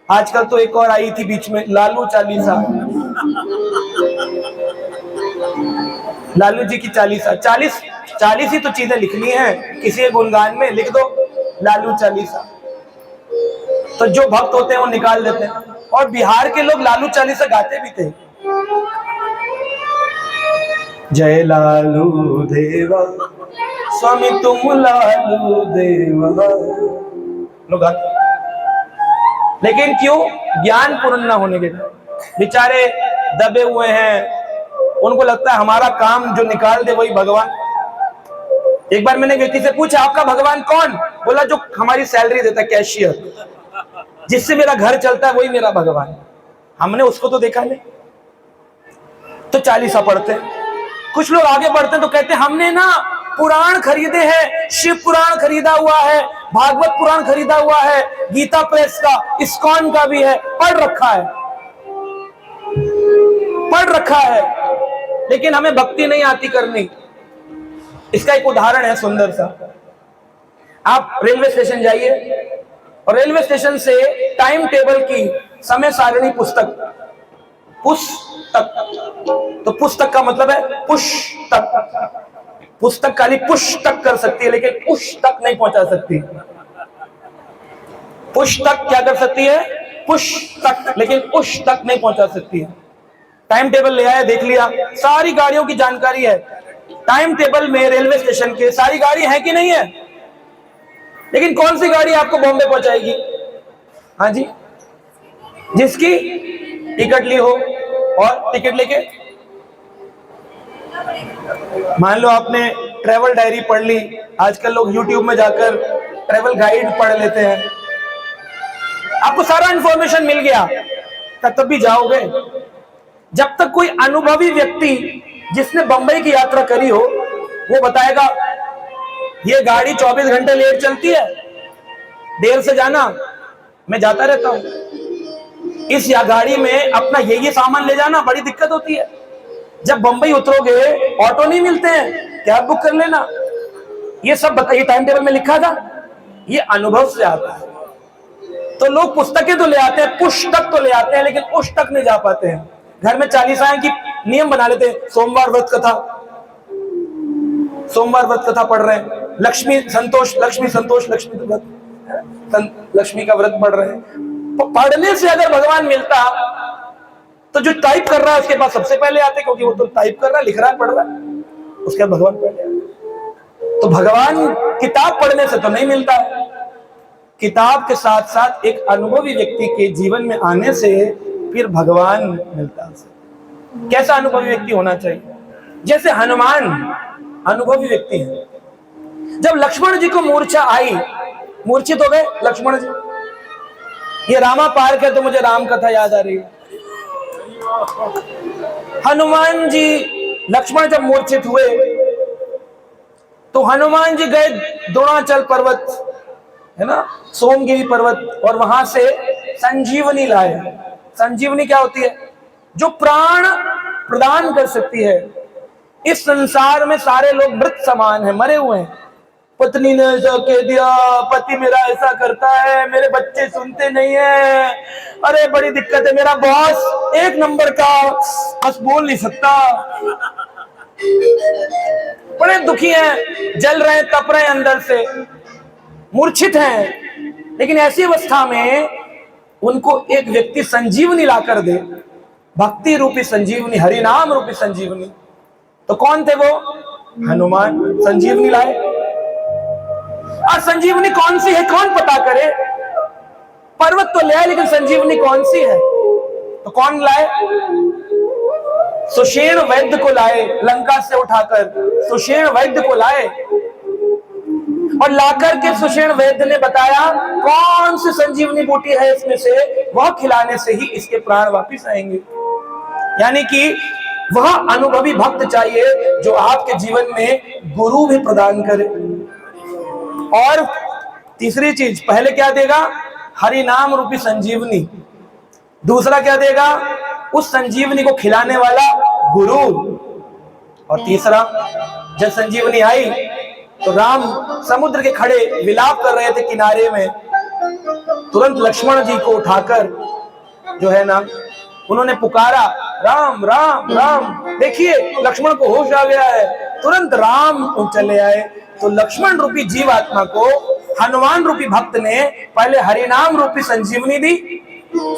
आजकल तो एक और आई थी बीच में, लालू चालीसा, लालू जी की चालीसा। 40 ही तो चीजें लिखनी है, किसी एक गुणगान में लिख दो लालू चालीसा, तो जो भक्त होते हैं वो निकाल देते हैं। और बिहार के लोग लालू चालीसा गाते भी थे, जय लालू देवा स्वामी तुम लालू देवा, लोग गाते। लेकिन क्यों? ज्ञान पूर्ण न होने के बेचारे दबे हुए हैं, उनको लगता है हमारा काम जो निकाल दे वही भगवान। एक बार मैंने व्यक्ति से पूछा आपका भगवान कौन? बोला जो हमारी सैलरी देता है, कैशियर, जिससे मेरा घर चलता है वही मेरा भगवान। हमने उसको तो देखा नहीं। तो चालीसा पढ़ते हैं। कुछ लोग आगे बढ़ते हैं तो कहते हैं हमने ना पुराण खरीदे हैं, शिव पुराण खरीदा हुआ है, भागवत पुराण खरीदा हुआ है, गीता प्रेस का, इस्कॉन का भी है, पढ़ रखा है, लेकिन हमें भक्ति नहीं आती करनी। इसका एक उदाहरण है सुंदर सा। आप रेलवे स्टेशन जाइए और रेलवे स्टेशन से टाइम टेबल की समय सारणी पुस्तक, तो पुस्तक का मतलब है पुस्तक। पुस्तक खाली पुश तक कर सकती है लेकिन पुश तक नहीं पहुंचा सकती। पुश तक क्या कर सकती है? पुश तक, लेकिन पुश तक नहीं पहुंचा सकती है। टाइम टेबल ले आया, देख लिया, सारी गाड़ियों की जानकारी है टाइम टेबल में, रेलवे स्टेशन के सारी गाड़ी है कि नहीं है, लेकिन कौन सी गाड़ी आपको बॉम्बे पहुंचाएगी? हाँ जी, जिसकी टिकट ली हो और टिकट लेके, मान लो आपने ट्रेवल डायरी पढ़ ली, आजकल लोग यूट्यूब में जाकर ट्रेवल गाइड पढ़ लेते हैं, आपको सारा इंफॉर्मेशन मिल गया, तब भी जाओगे? जब तक कोई अनुभवी व्यक्ति जिसने बंबई की यात्रा करी हो वो बताएगा ये गाड़ी 24 घंटे लेट चलती है, देर से जाना, मैं जाता रहता हूं, इस या गाड़ी में अपना ये सामान ले जाना, बड़ी दिक्कत होती है। जब बंबई उतरोगे ऑटो नहीं मिलते हैं, कैब बुक कर लेना, ये सब बताइए टाइम टेबल में लिखा था, ये अनुभव से आता है। तो लोग पुस्तकें तो ले आते हैं, पुस्तक तो ले आते हैं, लेकिन उस तक नहीं जा पाते हैं। घर में चालीसाएं की नियम बना लेते हैं, सोमवार व्रत कथा पढ़ रहे हैं, लक्ष्मी संतोष लक्ष्मी का व्रत पढ़ रहे हैं। पढ़ने से अगर भगवान मिलता तो जो टाइप कर रहा है उसके पास सबसे पहले आते, क्योंकि वो तो टाइप कर रहा है, लिख रहा है, पढ़ रहा है, उसके बाद भगवान पहले आते। तो भगवान किताब पढ़ने से तो नहीं मिलता है, किताब के साथ साथ एक अनुभवी व्यक्ति के जीवन में आने से फिर भगवान मिलता है। कैसा अनुभवी व्यक्ति होना चाहिए? जैसे हनुमान अनुभवी व्यक्ति है। जब लक्ष्मण जी को मूर्छा आई, मूर्छित हो गए लक्ष्मण जी, ये रामा पार्क है तो मुझे राम कथा याद आ रही है। हनुमान जी, लक्ष्मण जब मूर्छित हुए तो हनुमान जी गए द्रोणाचल पर्वत है ना, सोमगिरी पर्वत, और वहां से संजीवनी लाए। संजीवनी क्या होती है? जो प्राण प्रदान कर सकती है। इस संसार में सारे लोग मृत समान हैं, मरे हुए हैं। पत्नी ने ऐसा कह दिया, पति मेरा ऐसा करता है, मेरे बच्चे सुनते नहीं है, अरे बड़ी दिक्कत है, मेरा बॉस 1 नंबर का, बस बोल नहीं सकता, बड़े दुखी हैं, जल रहे हैं, तप रहे हैं अंदर से, मूर्छित हैं। लेकिन ऐसी अवस्था में उनको एक व्यक्ति संजीवनी लाकर दे, भक्ति रूपी संजीवनी, हरिनाम रूपी संजीवनी। तो कौन थे वो? हनुमान संजीवनी लाए। और संजीवनी कौन सी है कौन पता करे? पर्वत तो ले आए, लेकिन संजीवनी कौन सी है? तो कौन लाए? सुषेण वैद्य को लाए, लंका से उठाकर सुषेण वैद्य को लाए, और लाकर के सुषेण वैद्य ने बताया कौन सी संजीवनी बूटी है इसमें से, वह खिलाने से ही इसके प्राण वापिस आएंगे। यानी कि वह अनुभवी भक्त चाहिए जो आपके जीवन में गुरु भी प्रदान करे। और तीसरी चीज, पहले क्या देगा? हरि नाम रूपी संजीवनी। दूसरा क्या देगा? उस संजीवनी को खिलाने वाला गुरु। और तीसरा, जब संजीवनी आई तो राम समुद्र के खड़े विलाप कर रहे थे किनारे में, तुरंत लक्ष्मण जी को उठाकर जो है ना, उन्होंने पुकारा राम राम राम। देखिए लक्ष्मण को होश आ गया है, तुरंत राम चले आए। तो लक्ष्मण रूपी जीवात्मा को हनुमान रूपी भक्त ने पहले हरिनाम रूपी संजीवनी दी,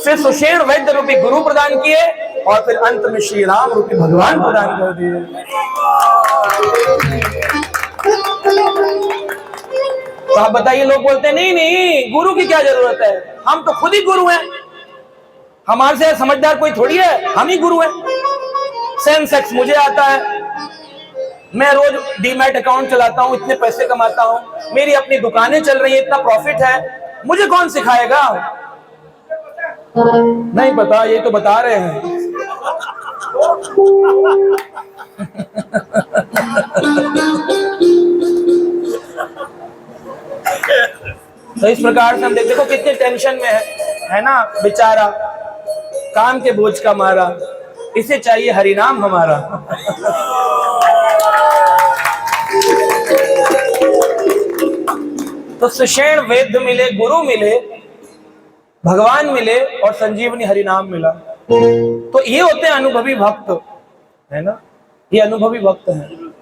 फिर सुषेण वैद्य रूपी गुरु प्रदान किए, और फिर अंत में श्री राम रूपी भगवान प्रदान कर दिए। तो आप बताइए, लोग बोलते हैं नहीं नहीं गुरु की क्या जरूरत है, हम तो खुद ही गुरु हैं, हमारे से समझदार कोई थोड़ी है, हम ही गुरु हैं। सेंसेक्स मुझे आता है, मैं रोज डीमैट अकाउंट चलाता हूं, इतने पैसे कमाता हूं, मेरी अपनी दुकानें चल रही है, इतना प्रॉफिट है, मुझे कौन सिखाएगा? नहीं पता, ये तो बता रहे हैं। तो इस प्रकार से हम देखो कितने टेंशन में है ना बेचारा, काम के बोझ का मारा, इसे चाहिए हरिनाम हमारा। तो सुषेण वैद्य मिले, गुरु मिले, भगवान मिले, और संजीवनी हरिनाम मिला। तो ये होते हैं अनुभवी भक्त, है ना, ये अनुभवी भक्त हैं।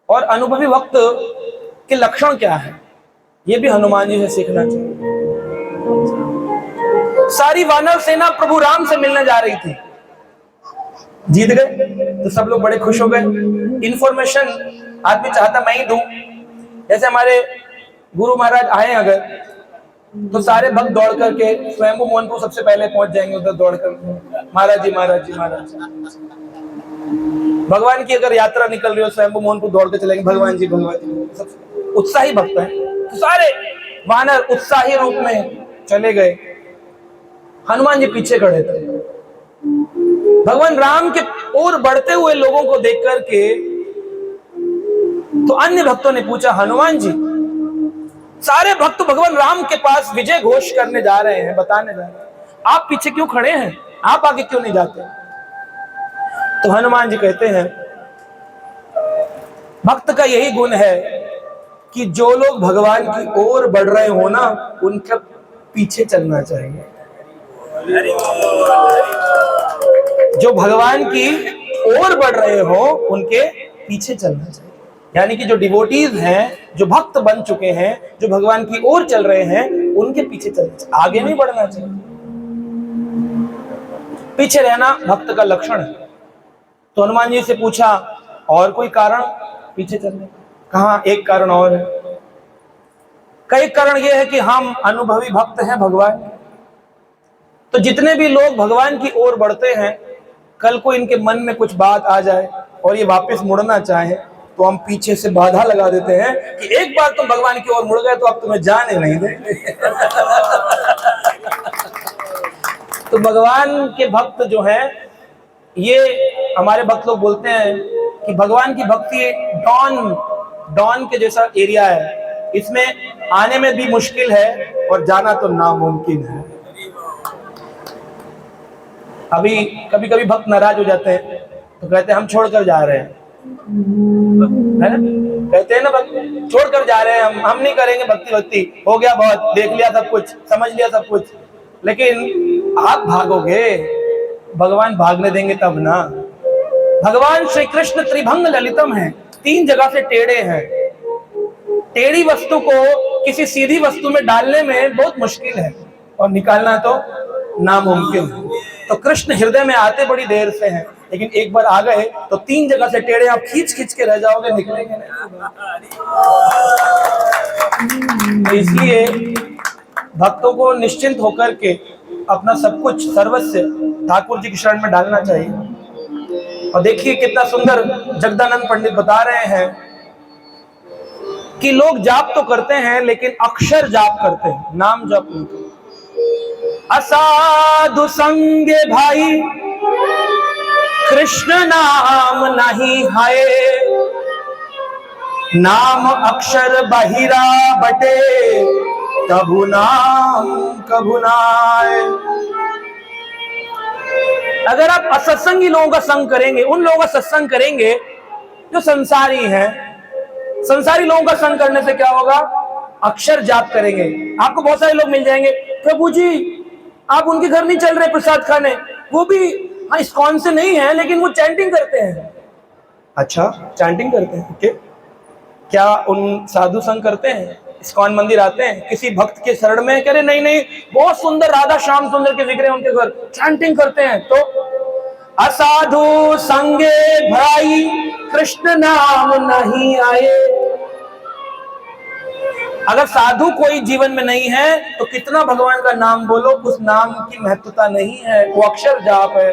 और अनुभवी भक्त के लक्षण क्या है, ये भी हनुमान जी से सीखना चाहिए। सारी वानर सेना प्रभु राम से मिलने जा रही थी, जीत गए तो सब लोग बड़े खुश हो गए। इंफॉर्मेशन आदमी चाहता मैं ही दूं, जैसे हमारे गुरु महाराज आए अगर, तो सारे भक्त दौड़ करके स्वयंभू मोहनपुर सबसे पहले पहुंच जाएंगे, उधर दौड़ कर महाराज जी महाराज जी महाराज। भगवान की अगर यात्रा निकल रही हो, स्वयंभू मोहनपुर दौड़ के चलेंगे भगवान जी भगवान जी। सब उत्साही भक्त हैं, तो सारे वानर उत्साही रूप में चले गए, हनुमान जी पीछे खड़े थे। भगवान राम के ओर बढ़ते हुए लोगों को देख करके तो अन्य भक्तों ने पूछा, हनुमान जी, सारे भक्त भगवान राम के पास विजय घोष करने जा रहे हैं, बताने जा रहे हैं, आप पीछे क्यों खड़े हैं, आप आगे क्यों नहीं जाते? तो हनुमान जी कहते हैं, भक्त का यही गुण है कि जो लोग भगवान की ओर बढ़ रहे हो ना, उनके पीछे चलना चाहिए। जो भगवान की ओर बढ़ रहे हो उनके पीछे चलना चाहिए। यानी कि जो डिवोटीज हैं, जो भक्त बन चुके हैं, जो भगवान की ओर चल रहे हैं, उनके पीछे चलना चाहिए, आगे नहीं बढ़ना चाहिए। पीछे रहना भक्त का लक्षण है। तो हनुमान जी से पूछा, और कोई कारण पीछे चलने? कहा एक कारण और है। कई कारण यह है कि हम अनुभवी भक्त हैं भगवान। तो जितने भी लोग भगवान की ओर बढ़ते हैं, कल को इनके मन में कुछ बात आ जाए और ये वापस मुड़ना चाहे, तो हम पीछे से बाधा लगा देते हैं कि एक बार तुम भगवान की ओर मुड़ गए तो अब तुम्हें जाने नहीं देंगे। तो भगवान के भक्त जो हैं, ये हमारे भक्त लोग बोलते हैं कि भगवान की भक्ति डॉन के जैसा एरिया है, इसमें आने में भी मुश्किल है और जाना तो नामुमकिन है। अभी कभी कभी भक्त नाराज हो जाते हैं तो कहते हैं हम छोड़कर जा रहे हैं, है ना, कहते हैं ना भक्त छोड़कर जा रहे हैं, हम नहीं करेंगे भक्ति, हो गया बहुत, देख लिया सब कुछ, समझ लिया सब कुछ। लेकिन आप भागोगे, भगवान भागने देंगे तब ना। भगवान श्री कृष्ण त्रिभंग ललितम है, 3 जगह से टेढ़े हैं। टेढ़ी वस्तु को किसी सीधी वस्तु में डालने में बहुत मुश्किल है और निकालना तो नामुमकिन है। तो कृष्ण हृदय में आते बड़ी देर से हैं, लेकिन एक बार आ गए तो 3 जगह से टेढ़े आप खींच खींच के रह जाओगे, निकलेंगे नहीं। तो इसलिए भक्तों को निश्चिंत होकर के अपना सब कुछ सर्वस्व ठाकुर जी की शरण में डालना चाहिए और देखिए कितना सुंदर जगदानंद पंडित बता रहे हैं कि लोग जाप तो करते हैं लेकिन अक्षर जाप करते हैं, नाम जाप नहीं करते। असाधु संगे भाई कृष्ण नाम नहीं हाय, नाम अक्षर बहिरा बटे कभु नाम कभु नाय। अगर आप असत्संगी लोगों का संग करेंगे, उन लोगों का सत्संग करेंगे जो संसारी हैं, संसारी लोगों का संग करने से क्या होगा, अक्षर जाप करेंगे, आपको बहुत सारे लोग मिल जाएंगे, प्रभु जी आप उनके घर नहीं चल रहे प्रसाद खाने, वो भी हाँ इस्कॉन से नहीं है लेकिन वो चैंटिंग करते हैं। अच्छा चैंटिंग करते हैं, ओके, क्या उन साधु संग करते हैं, इस्कॉन मंदिर आते हैं, किसी भक्त के शरण में कह रहे नहीं नहीं बहुत सुंदर राधा श्याम सुंदर के विग्रह उनके घर, चैंटिंग करते हैं। तो असाधु संगे भाई कृष्ण नाम नहीं आए। अगर साधु कोई जीवन में नहीं है तो कितना भगवान का नाम बोलो, उस नाम की महत्वता नहीं है, वो अक्षर जाप है।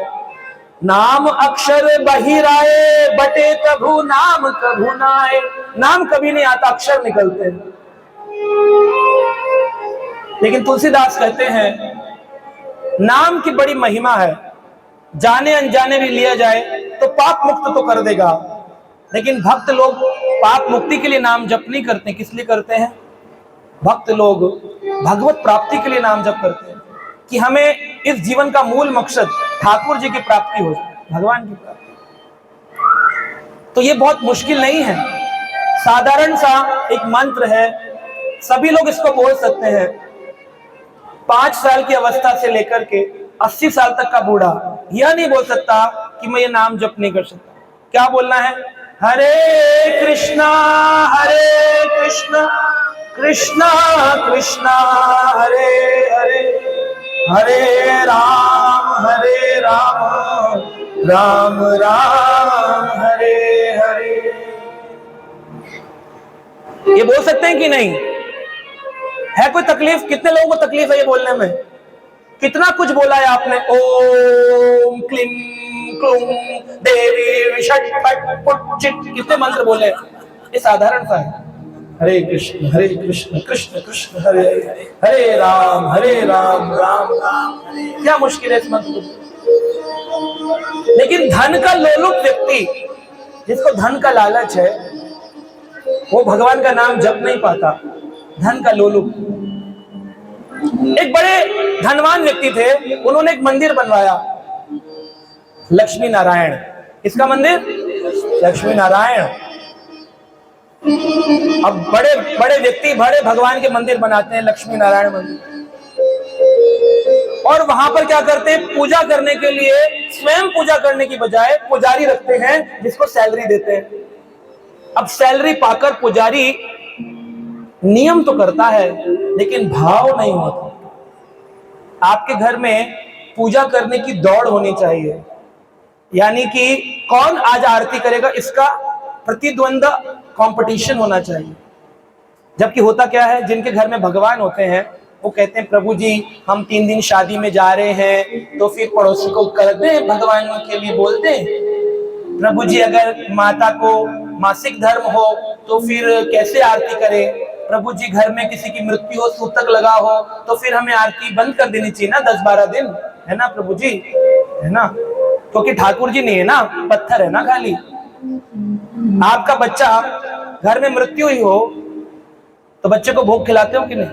नाम अक्षर बहिराए बटे कभू नाम कभू नाए। नाम कभी नहीं आता, अक्षर निकलते हैं। लेकिन तुलसीदास कहते हैं नाम की बड़ी महिमा है, जाने अनजाने भी लिया जाए तो पाप मुक्त तो कर देगा, लेकिन भक्त लोग पाप मुक्ति के लिए नाम जप नहीं करते। किस लिए करते हैं? भक्त लोग भगवत प्राप्ति के लिए नाम जप करते हैं कि हमें इस जीवन का मूल मकसद ठाकुर जी की प्राप्ति हो, भगवान की प्राप्ति। तो ये बहुत मुश्किल नहीं है, साधारण सा एक मंत्र है, सभी लोग इसको बोल सकते हैं। 5 साल की अवस्था से लेकर के 80 साल तक का बूढ़ा यह नहीं बोल सकता कि मैं ये नाम जप नहीं कर सकता। क्या बोलना है? हरे कृष्णा कृष्णा कृष्णा हरे हरे, हरे राम राम राम हरे हरे। ये बोल सकते हैं कि नहीं? है कोई तकलीफ? कितने लोगों को तकलीफ है ये बोलने में? कितना कुछ बोला है आपने, ओम क्लीं क्लूं देवी षट फट पुट चिट, कितने मंत्र बोले। ये साधारण सा है, हरे कृष्ण कृष्ण कृष्ण हरे हरे, हरे राम राम राम। क्या मुश्किल है इस मंत्र को? लेकिन धन का लोलुप व्यक्ति, जिसको धन का लालच है, वो भगवान का नाम जप नहीं पाता। धन का लोलुप। एक बड़े धनवान व्यक्ति थे, उन्होंने एक मंदिर बनवाया, लक्ष्मी नारायण। इसका मंदिर लक्ष्मी नारायण। अब बड़े बड़े व्यक्ति बड़े भगवान के मंदिर बनाते हैं, लक्ष्मी नारायण मंदिर, और वहां पर क्या करते हैं, पूजा करने के लिए स्वयं पूजा करने की बजाय पुजारी रखते हैं जिसको सैलरी देते हैं। अब सैलरी पाकर पुजारी नियम तो करता है लेकिन भाव नहीं होता। आपके घर में पूजा करने की दौड़ होनी चाहिए, यानी कि कौन आज आरती करेगा इसका प्रतिद्वंद कंपटीशन होना चाहिए। जबकि होता क्या है, जिनके घर में भगवान होते हैं वो कहते हैं प्रभु जी हम 3 दिन शादी में जा रहे हैं, तो फिर पड़ोसी को कर दे, भगवान के लिए बोल दे। प्रभु जी अगर माता को मासिक धर्म हो तो फिर कैसे आरती करे। प्रभु जी घर में किसी की मृत्यु हो, सूतक लगा हो, तो फिर हमें आरती बंद कर देनी चाहिए ना 10-12 दिन, है ना प्रभु जी, है ना, क्योंकि ठाकुर जी नहीं है ना, पत्थर है ना खाली। आपका बच्चा घर में मृत्यु ही हो तो बच्चे को भोग खिलाते हो कि नहीं?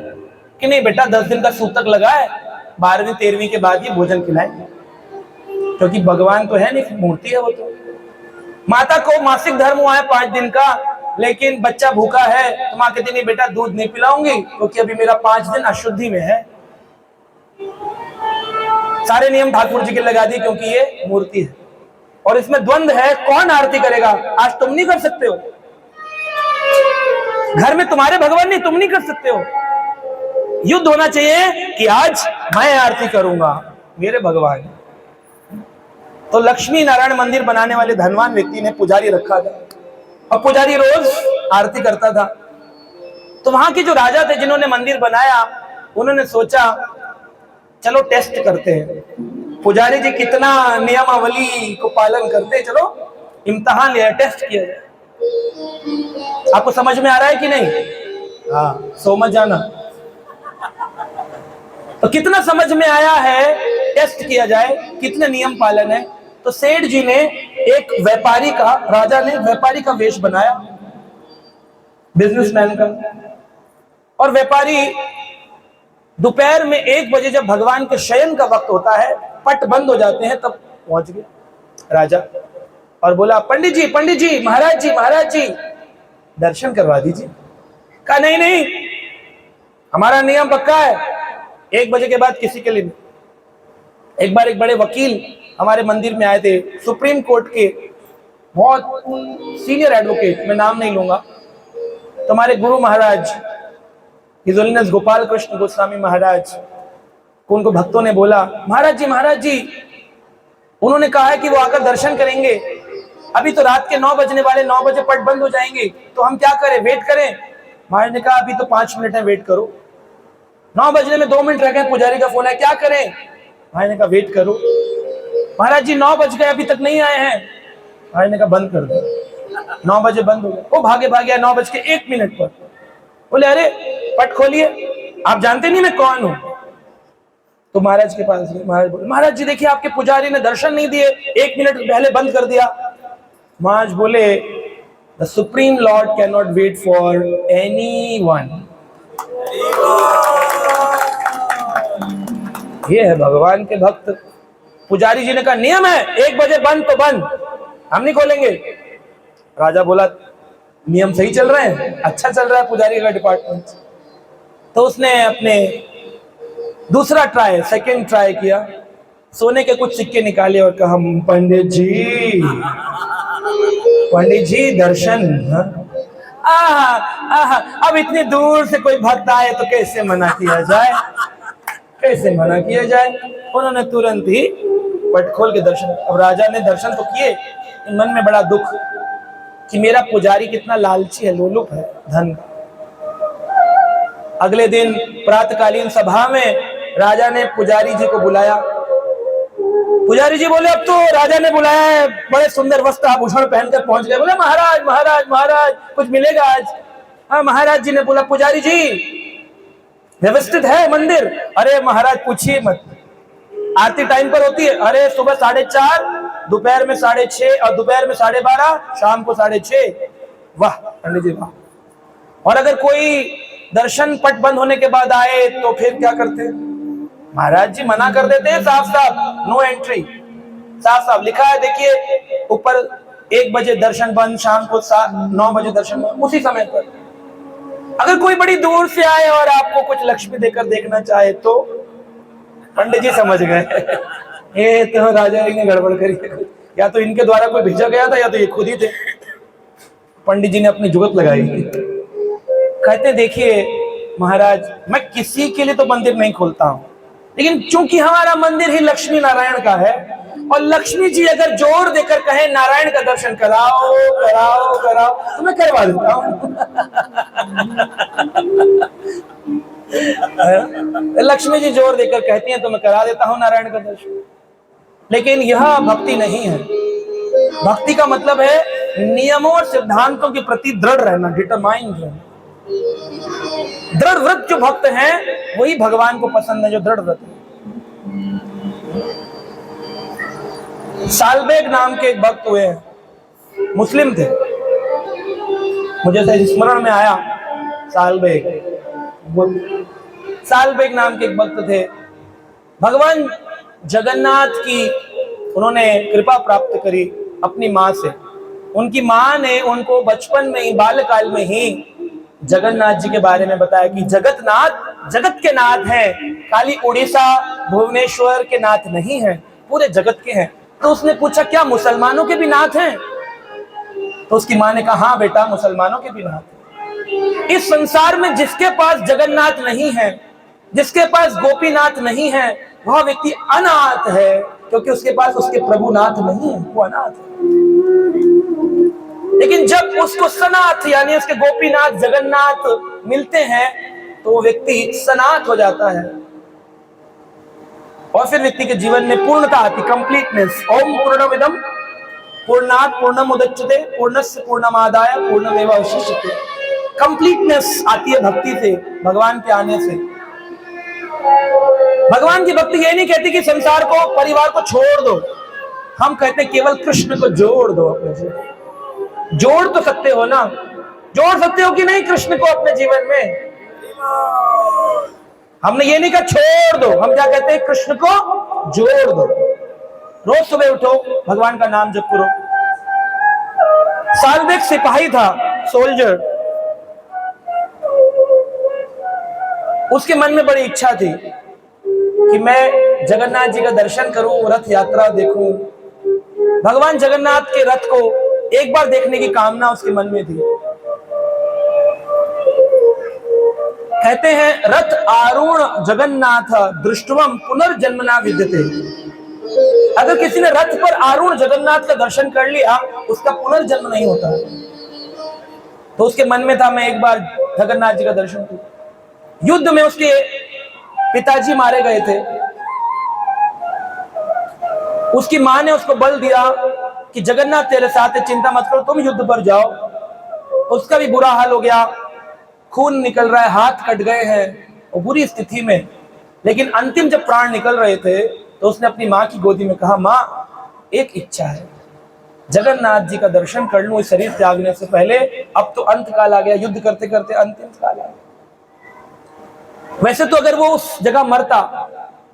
कि नहीं बेटा 10 दिन का सूतक लगा है, 12वीं 13वीं के बाद ही भोजन खिलाएंगे, क्योंकि भगवान तो है नहीं, मूर्ति है वो तो। माता को मासिक धर्म हुआ है 5 दिन का, लेकिन बच्चा भूखा है तो माँ कहती नहीं बेटा दूध नहीं पिलाऊंगी क्योंकि अभी मेरा 5 दिन अशुद्धि में है। सारे नियम ठाकुर जी के लगा दिए क्योंकि ये मूर्ति है। और इसमें द्वंद है, कौन आरती करेगा? आज तुम नहीं कर सकते हो, घर में तुम्हारे भगवान नहीं, तुम नहीं कर सकते हो। युद्ध होना चाहिए कि आज मैं आरती करूंगा, मेरे भगवान। तो लक्ष्मी नारायण मंदिर बनाने वाले धनवान व्यक्ति ने पुजारी रखा था और पुजारी रोज आरती करता था। तो वहां के जो राजा थे जिन्होंने मंदिर बनाया, उन्होंने सोचा चलो टेस्ट करते हैं, पुजारी जी कितना नियमावली को पालन करते, चलो इम्तिहान लिया, टेस्ट किया जाए। आपको समझ में आ रहा है कि नहीं? हाँ, सो मत जाना। तो कितना समझ में आया है, टेस्ट किया जाए कितने नियम पालन है। तो सेठ जी ने एक व्यापारी का, राजा ने व्यापारी का वेश बनाया, बिजनेसमैन का। और व्यापारी दोपहर में 1 बजे जब भगवान के शयन का वक्त होता है, पट बंद हो जाते हैं, तब पहुंच गया राजा और बोला, पंडित जी, महाराज जी दर्शन करवा दीजिए। कहा नहीं नहीं, हमारा नियम पक्का है, 1 बजे के बाद किसी के लिए नहीं। एक बार एक बड़े वकील हमारे मंदिर में आए थे, सुप्रीम कोर्ट के बहुत सीनियर एडवोकेट, मैं नाम नहीं लूंगा। तो हमारे गुरु महाराज हिज होलीनेस गोपाल कृष्ण गोस्वामी महाराज को उनको भक्तों ने बोला, महाराज जी उन्होंने कहा है कि वो आकर दर्शन करेंगे, अभी तो रात के 9 बजने वाले, 9 बजे पट बंद हो जाएंगे, तो हम क्या करें, वेट करें? महाराज ने कहा अभी तो 5 मिनट है, वेट करो। 9 बजने में 2 मिनट रह गए, पुजारी का फोन है, क्या करें? महाराज ने कहा वेट करो। महाराज जी 9 बज गए, अभी तक नहीं आए हैं। महाराज ने कहा बंद कर दो। 9 बजे बंद हो गया, वो भागे 9 बज के 1 मिनट पर। बोले अरे पट खोलिए, आप जानते नहीं मैं कौन हूं। तो महाराज के पास गए, महाराज बोले, महाराज जी देखिए आपके पुजारी ने दर्शन नहीं दिए, 1 मिनट पहले बंद कर दिया। महाराज बोले, the supreme lord can not wait for anyone. ये है भगवान के भक्त। पुजारी जी ने कहा नियम है, 1 बजे बंद तो बंद, हम नहीं खोलेंगे। राजा बोला नियम सही चल रहे हैं, अच्छा चल रहा है पुजारी का डिपार्टमेंट। तो उसने अपने दूसरा ट्राई, सेकंड ट्राई किया, सोने के कुछ सिक्के निकाले और कहा पंडित जी दर्शन। अब इतनी दूर से कोई भक्त आए तो कैसे मना किया जाए, कैसे मना किया जाए। उन्होंने तुरंत ही पट खोल के दर्शन। अब राजा ने दर्शन तो किए, मन में बड़ा दुख कि मेरा पुजारी कितना लालची है, लोलुप है धन का। अगले दिन प्रातकालीन सभा में राजा ने पुजारी जी को बुलाया। पुजारी जी बोले अब तो राजा ने बुलाया है, बड़े सुंदर वस्त्र आभूषण पहनकर पहुंच गए। बोले महाराज कुछ मिलेगा आज? हाँ, महाराज जी ने बोला पुजारी जी व्यवस्थित है मंदिर? अरे महाराज पूछिए मत, आरती टाइम पर होती है, अरे सुबह 4:30, दोपहर में 6:30 और दोपहर में 12:30, शाम को 6:30। वाह पंडित जी वाह। और अगर कोई दर्शन पट बंद होने के बाद आए तो फिर क्या करते? महाराज जी मना कर देते हैं साफ साफ, नो एंट्री, साफ साफ लिखा है देखिए ऊपर, 1 बजे दर्शन बंद, शाम को 9 बजे दर्शन बंद, उसी समय पर। अगर कोई बड़ी दूर से आए और आपको कुछ लक्ष्मी देकर देखना चाहे तो पंडित जी समझ गए ये तो राजा जी ने गड़बड़ करी, या तो इनके द्वारा कोई भेजा गया था या तो ये खुद ही थे। पंडित जी ने अपनी जुगत लगाई, कहते देखिए महाराज मैं किसी के लिए तो मंदिर नहीं खोलता हूं, लेकिन चूंकि हमारा मंदिर ही लक्ष्मी नारायण का है और लक्ष्मी जी अगर जोर देकर कहे नारायण का दर्शन कराओ कराओ कराओ तो मैं करवा देता हूं लक्ष्मी जी जोर देकर कहती हैं तो मैं करा देता हूं नारायण का दर्शन। लेकिन यह भक्ति नहीं है। भक्ति का मतलब है नियमों और सिद्धांतों के प्रति दृढ़ रहना, डिटरमाइंड रहना। दृढ़ व्रत जो भक्त हैं वही भगवान को पसंद है, जो दृढ़ व्रत है। सालबेग नाम के एक भक्त हुए हैं, मुस्लिम थे, मुझे स्मरण में आया सालबेग नाम के एक भक्त थे। भगवान जगन्नाथ की उन्होंने कृपा प्राप्त करी अपनी माँ से। उनकी माँ ने उनको बचपन में ही, बाल्यकाल में ही जगन्नाथ जी के बारे में बताया कि जगतनाथ जगत के नाथ हैं, खाली उड़ीसा भुवनेश्वर के नाथ नहीं हैं, पूरे जगत के हैं। तो उसने पूछा क्या मुसलमानों के भी नाथ हैं? तो उसकी माँ ने कहा हाँ बेटा मुसलमानों के भी नाथ हैं। इस संसार में जिसके पास जगन्नाथ नहीं है, जिसके पास गोपीनाथ नहीं है, वह व्यक्ति अनाथ है, क्योंकि उसके पास उसके प्रभुनाथ नहीं है, वो अनाथ है। लेकिन जब उसको सनाथ यानी उसके गोपीनाथ जगन्नाथ मिलते हैं तो वो व्यक्ति सनाथ हो जाता है। और फिर व्यक्ति के जीवन में पूर्णता आती, कंप्लीटनेस। ओम पूर्णमिदं पूर्णात् पूर्णमुदच्यते पूर्णस्य पूर्णमादाय पूर्णमेवावशिष्यते। कंप्लीटनेस आती है भक्ति से, भगवान के आने से। भगवान की भक्ति ये नहीं कहती कि संसार को, परिवार को छोड़ दो, हम कहते हैं केवल कृष्ण को जोड़ दो अपने जीवन। जोड़ तो सकते हो ना, जोड़ सकते हो कि नहीं कृष्ण को अपने जीवन में? हमने ये नहीं कहा छोड़ दो, हम क्या कहते हैं? कृष्ण को जोड़ दो। रोज सुबह उठो, भगवान का नाम जप करो। साल्व एक सिपाही था, सोल्जर। उसके मन में बड़ी इच्छा थी कि मैं जगन्नाथ जी का दर्शन करूं, रथ यात्रा देखूं। भगवान जगन्नाथ के रथ को एक बार देखने की कामना उसके मन में थी। कहते हैं रथ आरूढ़ जगन्नाथ दृष्टवम पुनर्जन्मना विद्यते। अगर किसी ने रथ पर आरूढ़ जगन्नाथ का दर्शन कर लिया, उसका पुनर्जन्म नहीं होता। तो उसके मन में था मैं एक बार जगन्नाथ जी का दर्शन करूं। युद्ध में उसके पिताजी मारे गए थे। उसकी मां ने उसको बल दिया कि जगन्नाथ तेरे साथ है, चिंता मत करो, तुम युद्ध पर जाओ। उसका भी बुरा हाल हो गया, खून निकल रहा है, हाथ कट गए हैं, वो बुरी स्थिति में। लेकिन अंतिम जब प्राण निकल रहे थे तो उसने अपनी मां की गोदी में कहा, मां एक इच्छा है, जगन्नाथ जी का दर्शन कर लूं इस शरीर त्यागने से पहले। अब तो अंत काल आ गया, युद्ध करते करते अंतिम काल आ गया। वैसे तो अगर वो उस जगह मरता,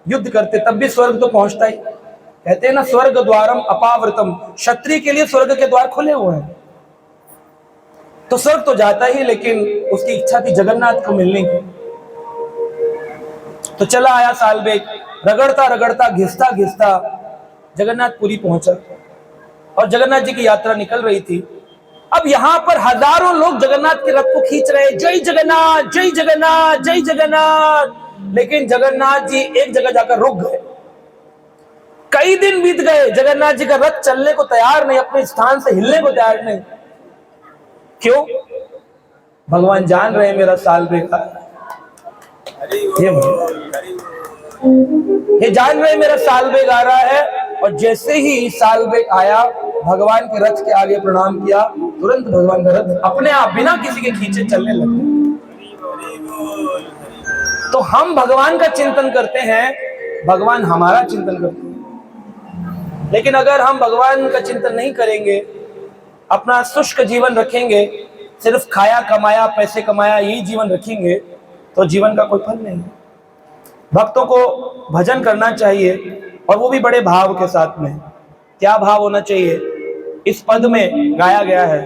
युद्ध करते, तब भी स्वर्ग तो पहुंचता ही। कहते हैं ना, स्वर्ग द्वारम अपावृतम, क्षत्रिय के लिए स्वर्ग के द्वार खुले हुए हैं। तो स्वर्ग तो जाता ही, लेकिन उसकी इच्छा थी जगन्नाथ को मिलने की। तो चला आया सालबेग, रगड़ता रगड़ता घिसता घिसता जगन्नाथपुरी पहुंचा और जगन्नाथ जी की यात्रा निकल रही थी। अब यहां पर हजारों लोग जगन्नाथ के रथ को खींच रहे, जय जगन्नाथ जय जगन्नाथ जय जगन्नाथ। लेकिन जगन्नाथ जी एक जगह जाकर रुक गए। कई दिन बीत गए, जगन्नाथ जी का रथ चलने को तैयार नहीं, अपने स्थान से हिलने को तैयार नहीं। क्यों? भगवान जान रहे हैं मेरा सालबेग आ रहा है, ये जान रहे हैं मेरा सालबेग आ रहा है। और जैसे ही सालबेग आया, भगवान के रथ के आगे प्रणाम किया, तुरंत भगवान का रथ अपने आप बिना किसी के खींचे चलने लगे। तो हम भगवान का चिंतन करते हैं, भगवान हमारा चिंतन करते हैं। लेकिन अगर हम भगवान का चिंतन नहीं करेंगे, अपना शुष्क जीवन रखेंगे, सिर्फ खाया कमाया पैसे कमाया यही जीवन रखेंगे, तो जीवन का कोई फल नहीं। भक्तों को भजन करना चाहिए, और वो भी बड़े भाव के साथ में। क्या भाव होना चाहिए? इस पद में गाया गया है,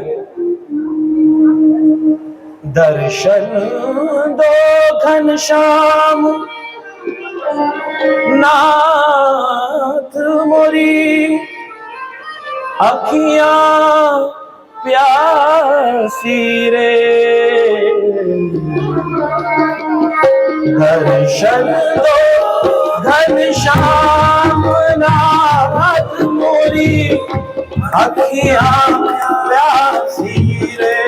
दर्शन दो घनश्याम नाथ मोरी, अखियां प्यासी रे। दर्शन दो घनश्याम नाथ मोरी, अखियां प्यासी रे।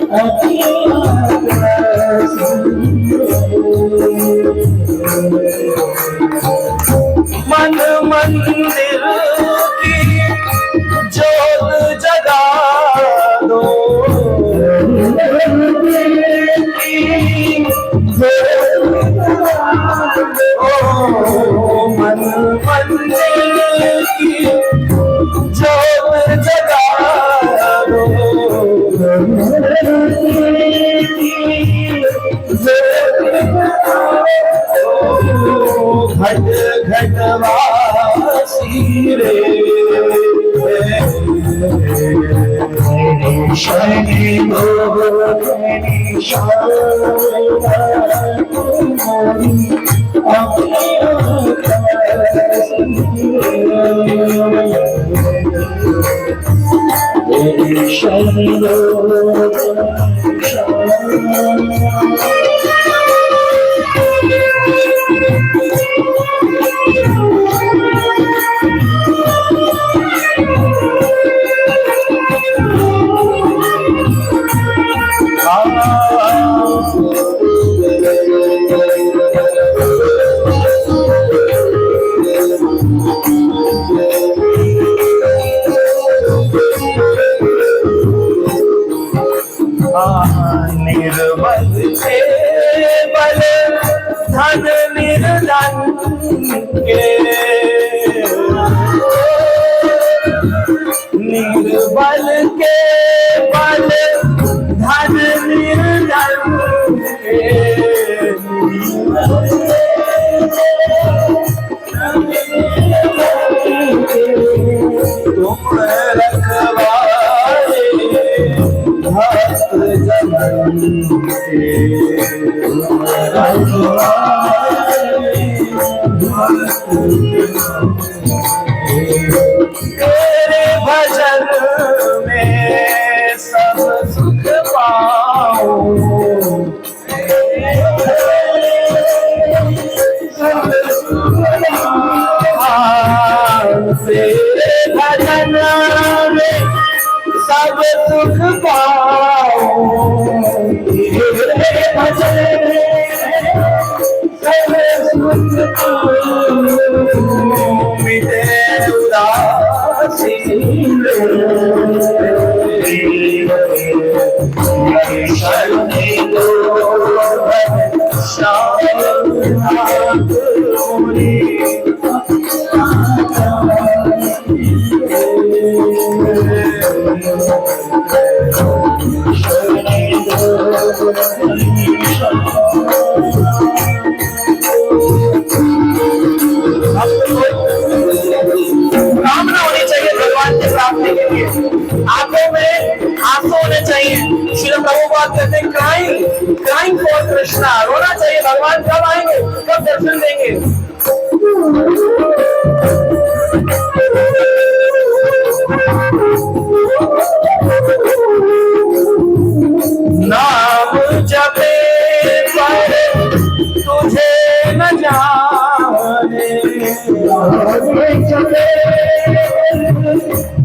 अखियां प्यासी मन मंदिर की जोत जगा दो, मन मंदिर की जोत जगा दो, घट घट वासी रे। निर्बल के बल धन निर्धन के, निर्बल के बल धन निर्धन के, तुम रखवारे भक्त जन के, तेरे भजन में सब सुख पाऊं, तेरे भजन में सब सुख पाऊं, तेरे भजन में सब सुख पाऊं, मिटे उदासी शरणे दो श्याम कामना होनी चाहिए भगवान की प्राप्ति के लिए, आंखों में आंसू होने चाहिए। श्रील प्रभुपाद कहते हैं क्राइंग फॉर कृष्णा, रोना चाहिए। भगवान कब आएंगे, कब दर्शन देंगे? नाम जपे पर तुझे न जाने, नाम जपे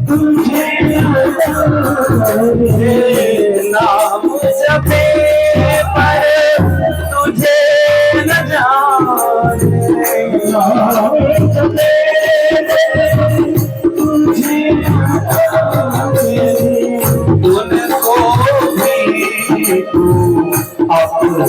तुझे न जाने, नाम जपे पर तुझे न जाने, नाम जपे तुझे न जाने, उनको भी तू अपना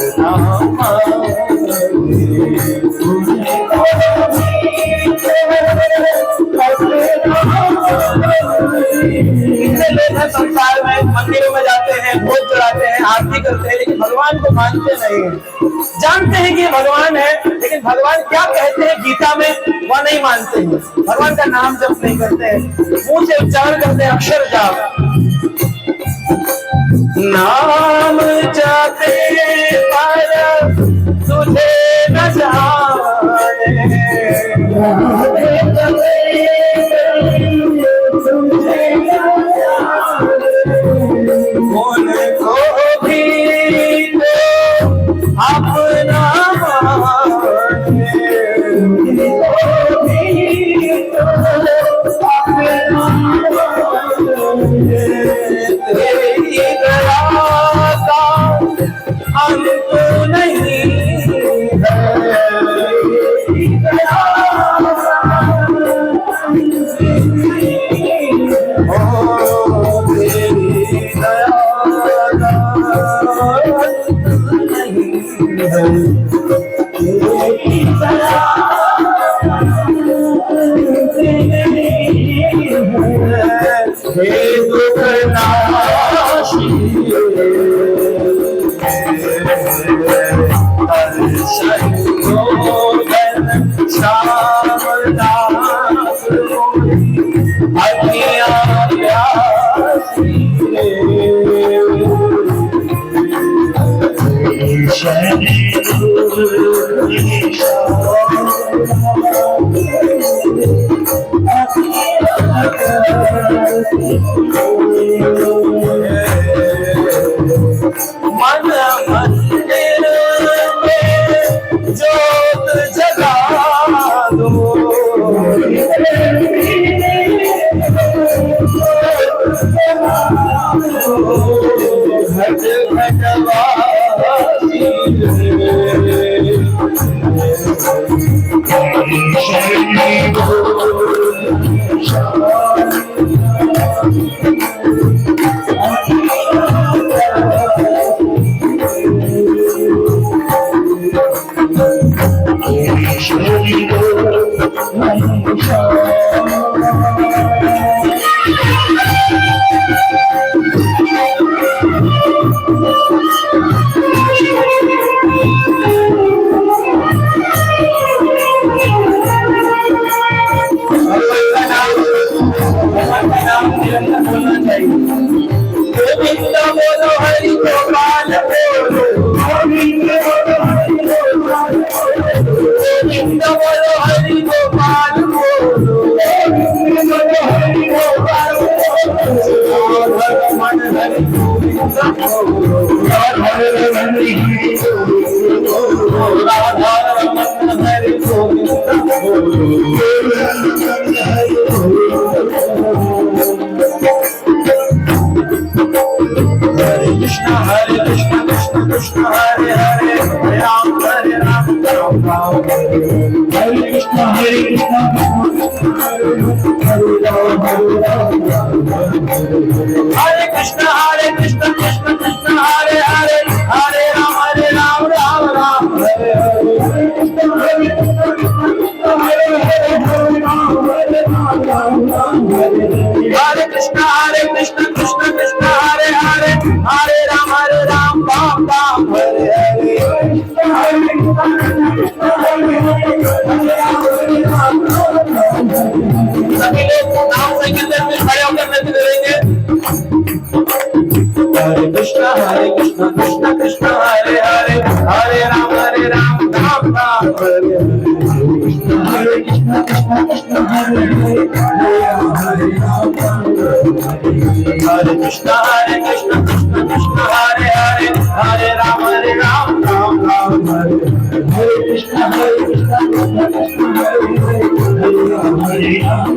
संसार में मंदिरों में जाते हैं, भोज चढ़ाते हैं, आरती करते हैं, लेकिन भगवान को मानते नहीं हैं। जानते हैं कि भगवान है, लेकिन भगवान क्या कहते हैं गीता में वह नहीं मानते हैं। भगवान का नाम जप नहीं करते हैं, मुंह से उच्चारण करते हैं अक्षर जाप। नाम जपे पर तुझे न जाने, उनको भी तो अपना माने, उनको भी तो अपना माने, तेरी दया का अंत नहीं है, तेरी दया हे दुख नाशी हर्षोदन श्याम दास अज्ञा प्यासी मन मंदिर में ज्योत जगा दो, घट घटवासी गोविंद बोलो हरि गोपाल बोलो, गोविंद बोलो हरि गोपाल बोलो, मन हरि गोविंद बोलो, राधा रमन हरि गोविंद बोलो। हरे कृष्ण कृष्ण कृष्ण हरे हरे, हरे राम राम राम हरे कृष्ण कृष्ण हरे राम हरे कृष्ण कृष्ण कृष्ण हरे हरे, हरे राम राम राम हरे हरे, हरे कृष्ण कृष्ण हरे हरे, हरे राम राम हरे हरे कृष्ण कृष्ण कृष्ण हरे हरे, हरे राम राम राम हरे हरे, सभी लोग नाम संकीर्तन में खड़े होकर नृत्य करेंगे। हरे कृष्ण कृष्ण कृष्ण हरे हरे, हरे राम राम राम हरे हरे, कृष्ण कृष्ण कृष्ण हरे हरे, हरे राम हरे कृष्ण कृष्ण कृष्ण हरे हरे, हरे राम राम राम हरे हरे, कृष्ण कृष्ण कृष्ण हरे हरे, हरे राम